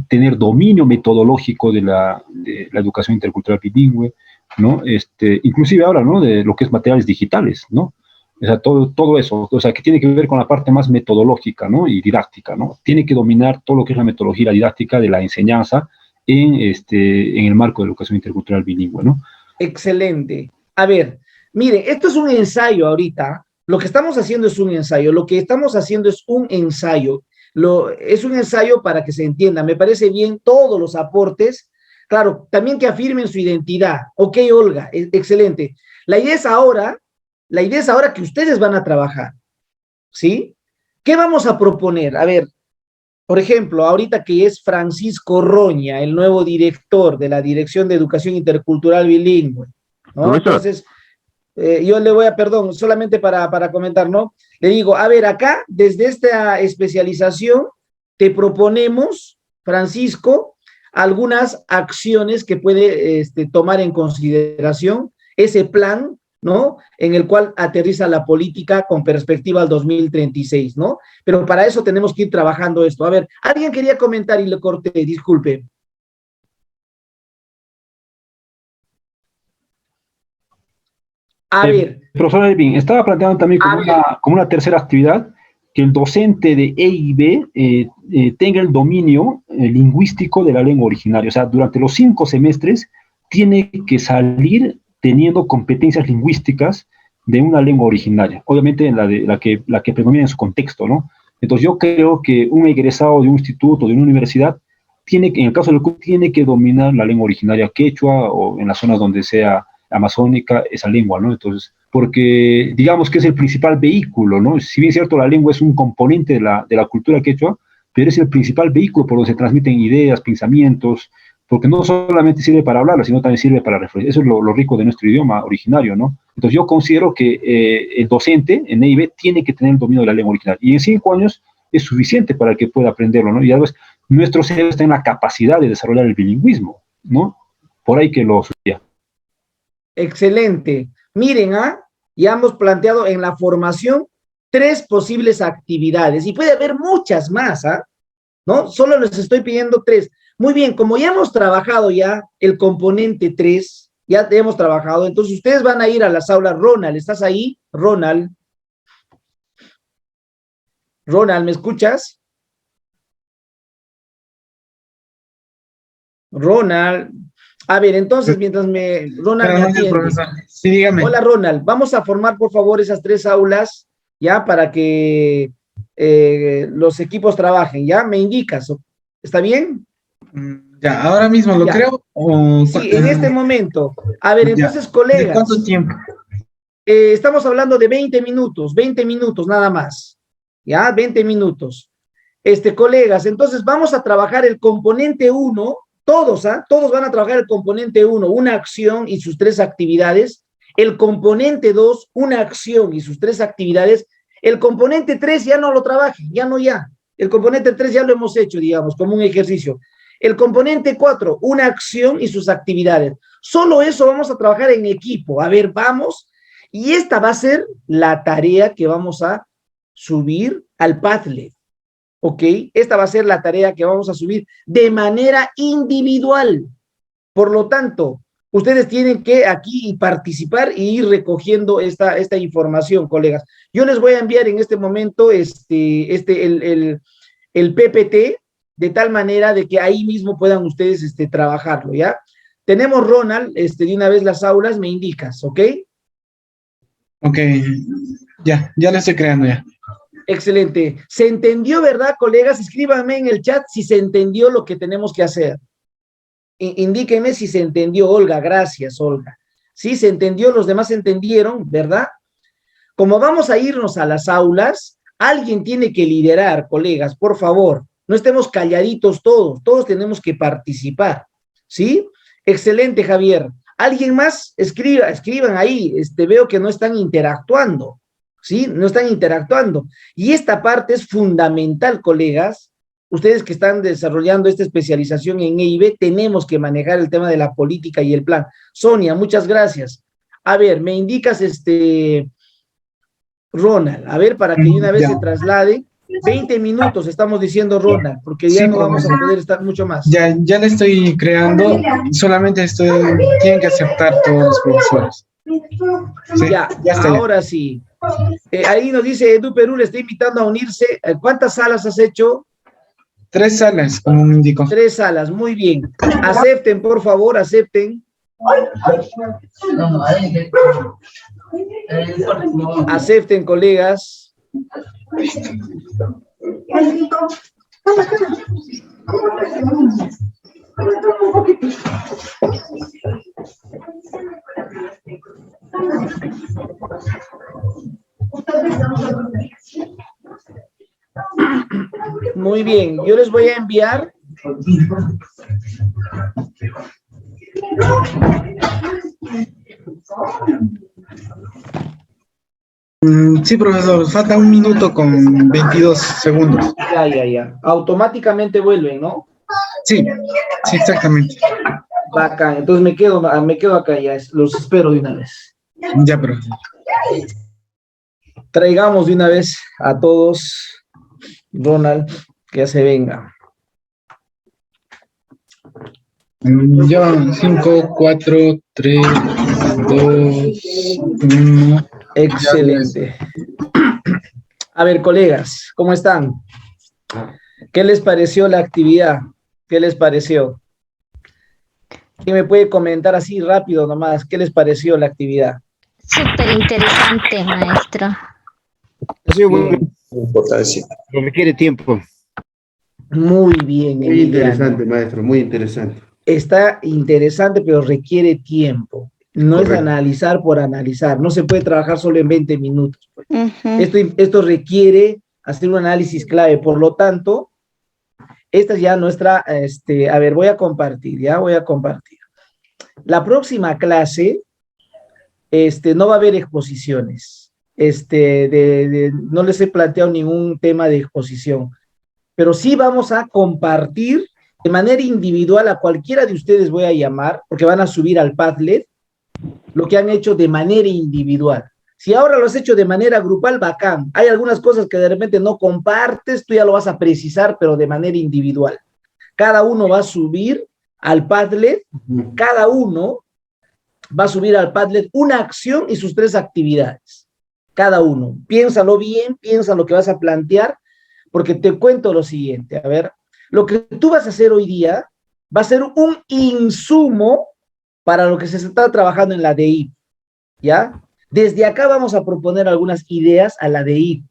tener dominio metodológico de la educación intercultural bilingüe, ¿no? Inclusive ahora, ¿no? De lo que es materiales digitales, ¿no? O sea, todo eso, o sea, que tiene que ver con la parte más metodológica, ¿no? Y didáctica, ¿no? Tiene que dominar todo lo que es la metodología y la didáctica de la enseñanza en el marco de la educación intercultural bilingüe, ¿no? Excelente. A ver, mire, esto es un ensayo ahorita. Lo que estamos haciendo es un ensayo. Lo que estamos haciendo es un ensayo. Es un ensayo para que se entienda. Me parece bien todos los aportes. Claro, también que afirmen su identidad. Ok, Olga, excelente. La idea es ahora que ustedes van a trabajar. ¿sí? ¿Qué vamos a proponer? A ver, por ejemplo, ahorita que es Francisco Roña, el nuevo director de la Dirección de Educación Intercultural Bilingüe, ¿no? Profesor. Entonces, yo le voy a, perdón, solamente para comentar, ¿no? Le digo, a ver, acá, desde esta especialización, te proponemos, Francisco, algunas acciones que puede tomar en consideración ese plan, ¿no? En el cual aterriza la política con perspectiva al 2036, ¿no? Pero para eso tenemos que ir trabajando esto. A ver, alguien quería comentar y le corté, disculpe. A ver. Profesor Elvin, estaba planteando también como una tercera actividad que el docente de EIB tenga el dominio lingüístico de la lengua originaria. O sea, durante los 5 semestres tiene que salir teniendo competencias lingüísticas de una lengua originaria, obviamente la que predomina en su contexto, ¿no? Entonces yo creo que un egresado de un instituto, de una universidad, en el caso del CUT, tiene que dominar la lengua originaria quechua o en las zonas donde sea amazónica esa lengua, ¿no? Entonces, porque digamos que es el principal vehículo, ¿no? Si bien es cierto, la lengua es un componente de la cultura quechua, pero es el principal vehículo por donde se transmiten ideas, pensamientos, porque no solamente sirve para hablarla, sino también sirve para reflexionar. Eso es lo rico de nuestro idioma originario, ¿no? Entonces yo considero que el docente en EIB tiene que tener el dominio de la lengua original, y en 5 años es suficiente para que pueda aprenderlo, ¿no? Y además, nuestro cerebro está en la capacidad de desarrollar el bilingüismo, ¿no? Por ahí que lo sugería. Excelente. Miren, ya hemos planteado en la formación 3 posibles actividades, y puede haber muchas más, ¿no? Solo les estoy pidiendo 3. Muy bien, como ya hemos trabajado ya el componente 3, ya hemos trabajado, entonces ustedes van a ir a las aulas. Ronald, ¿estás ahí? Ronald, ¿me escuchas? Ronald. A ver, entonces, mientras Ronald me atiende. Profesor. Sí, dígame. Hola, Ronald. Vamos a formar, por favor, esas 3 aulas, ya, para que los equipos trabajen, ¿ya? Me indicas, ¿está bien? Ya, ahora mismo lo Ya. creo. Sí, en este momento. A ver, entonces, ¿De colegas. cuánto tiempo? Estamos hablando de 20 minutos nada más, ¿ya? 20 minutos. Colegas, entonces vamos a trabajar el componente 1, todos van a trabajar el componente 1, una acción y sus 3 actividades. El componente 2, una acción y sus 3 actividades. El componente 3 ya no lo trabajen, ya. El componente 3 ya lo hemos hecho, digamos, como un ejercicio. El componente 4, una acción y sus actividades. Solo eso vamos a trabajar en equipo. A ver, vamos. Y esta va a ser la tarea que vamos a subir al Padlet. ¿Ok? Esta va a ser la tarea que vamos a subir de manera individual. Por lo tanto, ustedes tienen que aquí participar y ir recogiendo esta información, colegas. Yo les voy a enviar en este momento el PPT, de tal manera de que ahí mismo puedan ustedes trabajarlo, ¿ya? Tenemos, Ronald, de una vez las aulas, me indicas, ¿ok? Ok, ya lo estoy creando ya. Excelente. ¿Se entendió, verdad, colegas? Escríbanme en el chat si se entendió lo que tenemos que hacer. Indíquenme si se entendió, Olga. Gracias, Olga. Sí, se entendió, los demás entendieron, ¿verdad? Como vamos a irnos a las aulas, alguien tiene que liderar, colegas, por favor. No estemos calladitos todos tenemos que participar, ¿sí? Excelente, Javier. ¿Alguien más? Escriban ahí, veo que no están interactuando, ¿sí? No están interactuando. Y esta parte es fundamental, colegas. Ustedes que están desarrollando esta especialización en EIB, tenemos que manejar el tema de la política y el plan. Sonia, muchas gracias. A ver, me indicas, Ronald, a ver, para que de una vez se traslade. 20 minutos estamos diciendo, Ronald, porque ya no vamos a poder estar mucho más. Ya le estoy creando, solamente tienen que aceptar todos los profesores. Sí, ya está. Ahora sí. Ahí nos dice Edu Perú, le está invitando a unirse. ¿Cuántas salas has hecho? 3 salas, como me indicó. 3 salas, muy bien. Acepten, por favor, acepten. Acepten, colegas. Muy bien, yo les voy a enviar. Sí, profesor, falta 1 minuto con 22 segundos. Ya. Automáticamente vuelven, ¿no? Sí, sí, exactamente. Bacán, entonces me quedo acá ya, los espero de una vez. Ya, profesor. Traigamos de una vez a todos, Ronald, que ya se venga. Ya, 5, 4, 3, 2, 1. Excelente. A ver, colegas, ¿cómo están? ¿Qué les pareció la actividad? ¿Qué les pareció? ¿Quién me puede comentar así rápido nomás? ¿Qué les pareció la actividad? Súper interesante, maestro. Ha sido muy importante. Requiere tiempo. Muy bien, Muy Emiliano. interesante, maestro, muy interesante. Está interesante, pero requiere tiempo. No Correcto. es analizar por analizar. No se puede trabajar solo en 20 minutos. Pues. Ujú. Esto requiere hacer un análisis clave. Por lo tanto, esta es ya nuestra, a ver, voy a compartir. La próxima clase, no va a haber exposiciones. No les he planteado ningún tema de exposición, pero sí vamos a compartir de manera individual a cualquiera de ustedes voy a llamar, porque van a subir al Padlet lo que han hecho de manera individual. Si ahora lo has hecho de manera grupal, bacán. Hay algunas cosas que de repente no compartes, tú ya lo vas a precisar, pero de manera individual. Cada uno va a subir al Padlet, cada uno va a subir al Padlet una acción y sus 3 actividades. Cada uno. Piénsalo bien, piensa lo que vas a plantear, porque te cuento lo siguiente. A ver, lo que tú vas a hacer hoy día va a ser un insumo para lo que se está trabajando en la DI, ¿ya? Desde acá vamos a proponer algunas ideas a la DI,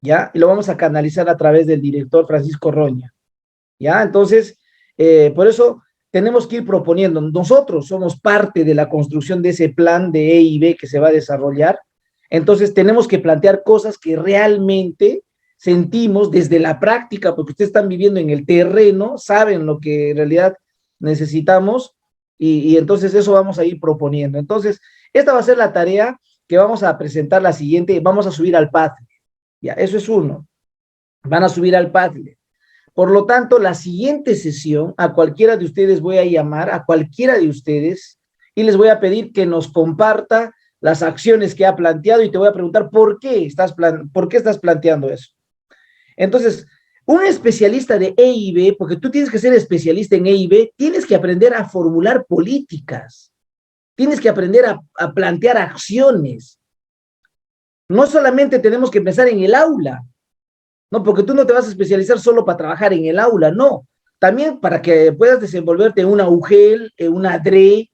¿ya? Y lo vamos a canalizar a través del director Francisco Roña, ¿ya? Entonces, por eso tenemos que ir proponiendo. Nosotros somos parte de la construcción de ese plan de EIB que se va a desarrollar. Entonces, tenemos que plantear cosas que realmente sentimos desde la práctica, porque ustedes están viviendo en el terreno, saben lo que en realidad necesitamos, y entonces eso vamos a ir proponiendo. Entonces, esta va a ser la tarea que vamos a presentar la siguiente, vamos a subir al Padlet, ya, eso es uno, van a subir al Padlet. Por lo tanto, la siguiente sesión, a cualquiera de ustedes voy a llamar, a cualquiera de ustedes, y les voy a pedir que nos comparta las acciones que ha planteado, y te voy a preguntar por qué estás planteando eso. Entonces, un especialista de EIB, porque tú tienes que ser especialista en EIB, tienes que aprender a formular políticas, tienes que aprender a plantear acciones. No solamente tenemos que pensar en el aula, no, porque tú no te vas a especializar solo para trabajar en el aula, no. También para que puedas desenvolverte en una UGEL, en una DRE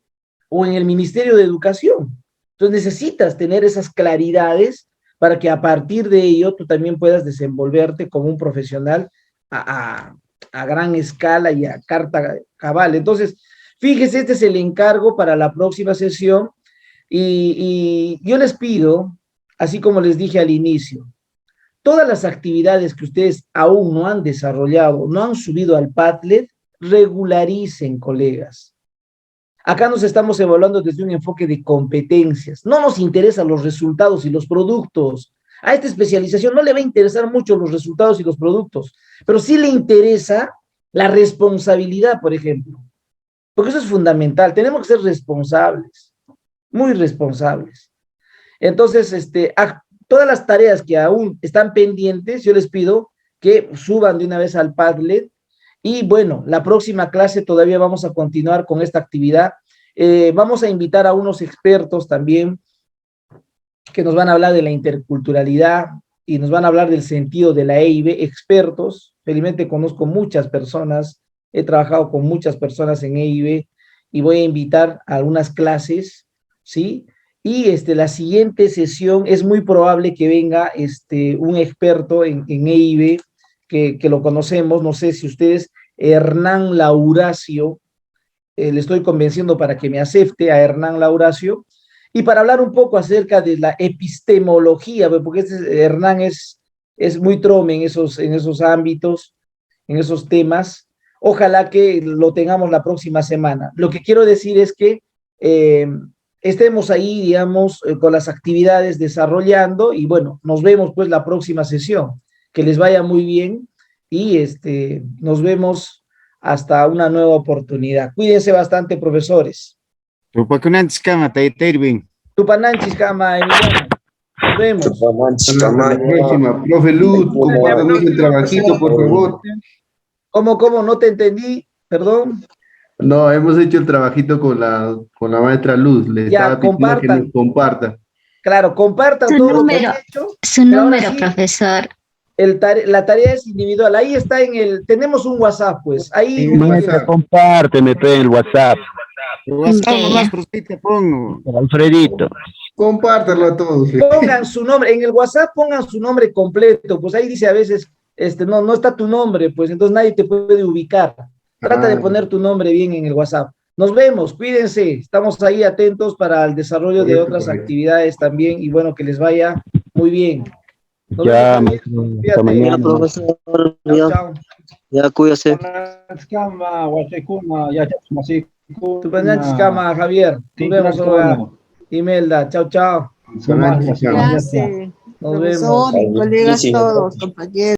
o en el Ministerio de Educación. Entonces necesitas tener esas claridades para que a partir de ello tú también puedas desenvolverte como un profesional a gran escala y a carta cabal. Entonces, fíjese, este es el encargo para la próxima sesión y yo les pido, así como les dije al inicio, todas las actividades que ustedes aún no han desarrollado, no han subido al Padlet, regularicen, colegas. Acá nos estamos evaluando desde un enfoque de competencias. No nos interesan los resultados y los productos. A esta especialización no le va a interesar mucho los resultados y los productos, pero sí le interesa la responsabilidad, por ejemplo. Porque eso es fundamental. Tenemos que ser responsables, muy responsables. Entonces, todas las tareas que aún están pendientes, yo les pido que suban de una vez al Padlet. Y bueno, la próxima clase todavía vamos a continuar con esta actividad. Vamos a invitar a unos expertos también que nos van a hablar de la interculturalidad y nos van a hablar del sentido de la EIB, expertos. Felizmente conozco muchas personas, he trabajado con muchas personas en EIB y voy a invitar a algunas clases, ¿sí? Y la siguiente sesión es muy probable que venga un experto en EIB, que lo conocemos, no sé si ustedes, Hernán Lauracio, le estoy convenciendo para que me acepte a Hernán Lauracio, y para hablar un poco acerca de la epistemología, porque Hernán es muy trome en esos ámbitos, en esos temas. Ojalá que lo tengamos la próxima semana. Lo que quiero decir es que estemos ahí, digamos, con las actividades desarrollando y bueno, nos vemos pues la próxima sesión. Que les vaya muy bien y nos vemos hasta una nueva oportunidad. Cuídense bastante, profesores. Tupakunanchis kama, tayta Irving. Tupananchis kama, Emiliano. Nos vemos. Hasta la próxima. Profe Luz, compártanos el trabajito, por favor. ¿Cómo? No te entendí, perdón. No, hemos hecho el trabajito con la maestra Luz. Le estaba pidiendo que nos comparta. Claro, compartan todo lo que han hecho. Su número, sí, profesor. La tarea es individual. Ahí está tenemos un WhatsApp, pues. Ahí. Maestra, compárteme en el WhatsApp. WhatsApp nomás, profesor, pongo. Alfredito. Compártelo a todos. Pongan su nombre, en el WhatsApp pongan su nombre completo, pues ahí dice a veces, no está tu nombre, pues entonces nadie te puede ubicar. Trata de poner tu nombre bien en el WhatsApp. Nos vemos, cuídense, estamos ahí atentos para el desarrollo de otras actividades también y bueno, que les vaya muy bien. Nos Ya, vemos, hasta mañana. Profesor, chao. Ya, cuídese. Tupananchis kama, Javier. Nos vemos, Olga. Imelda, chao. Gracias, Nos profesor vemos. y colegas todos, compañeros.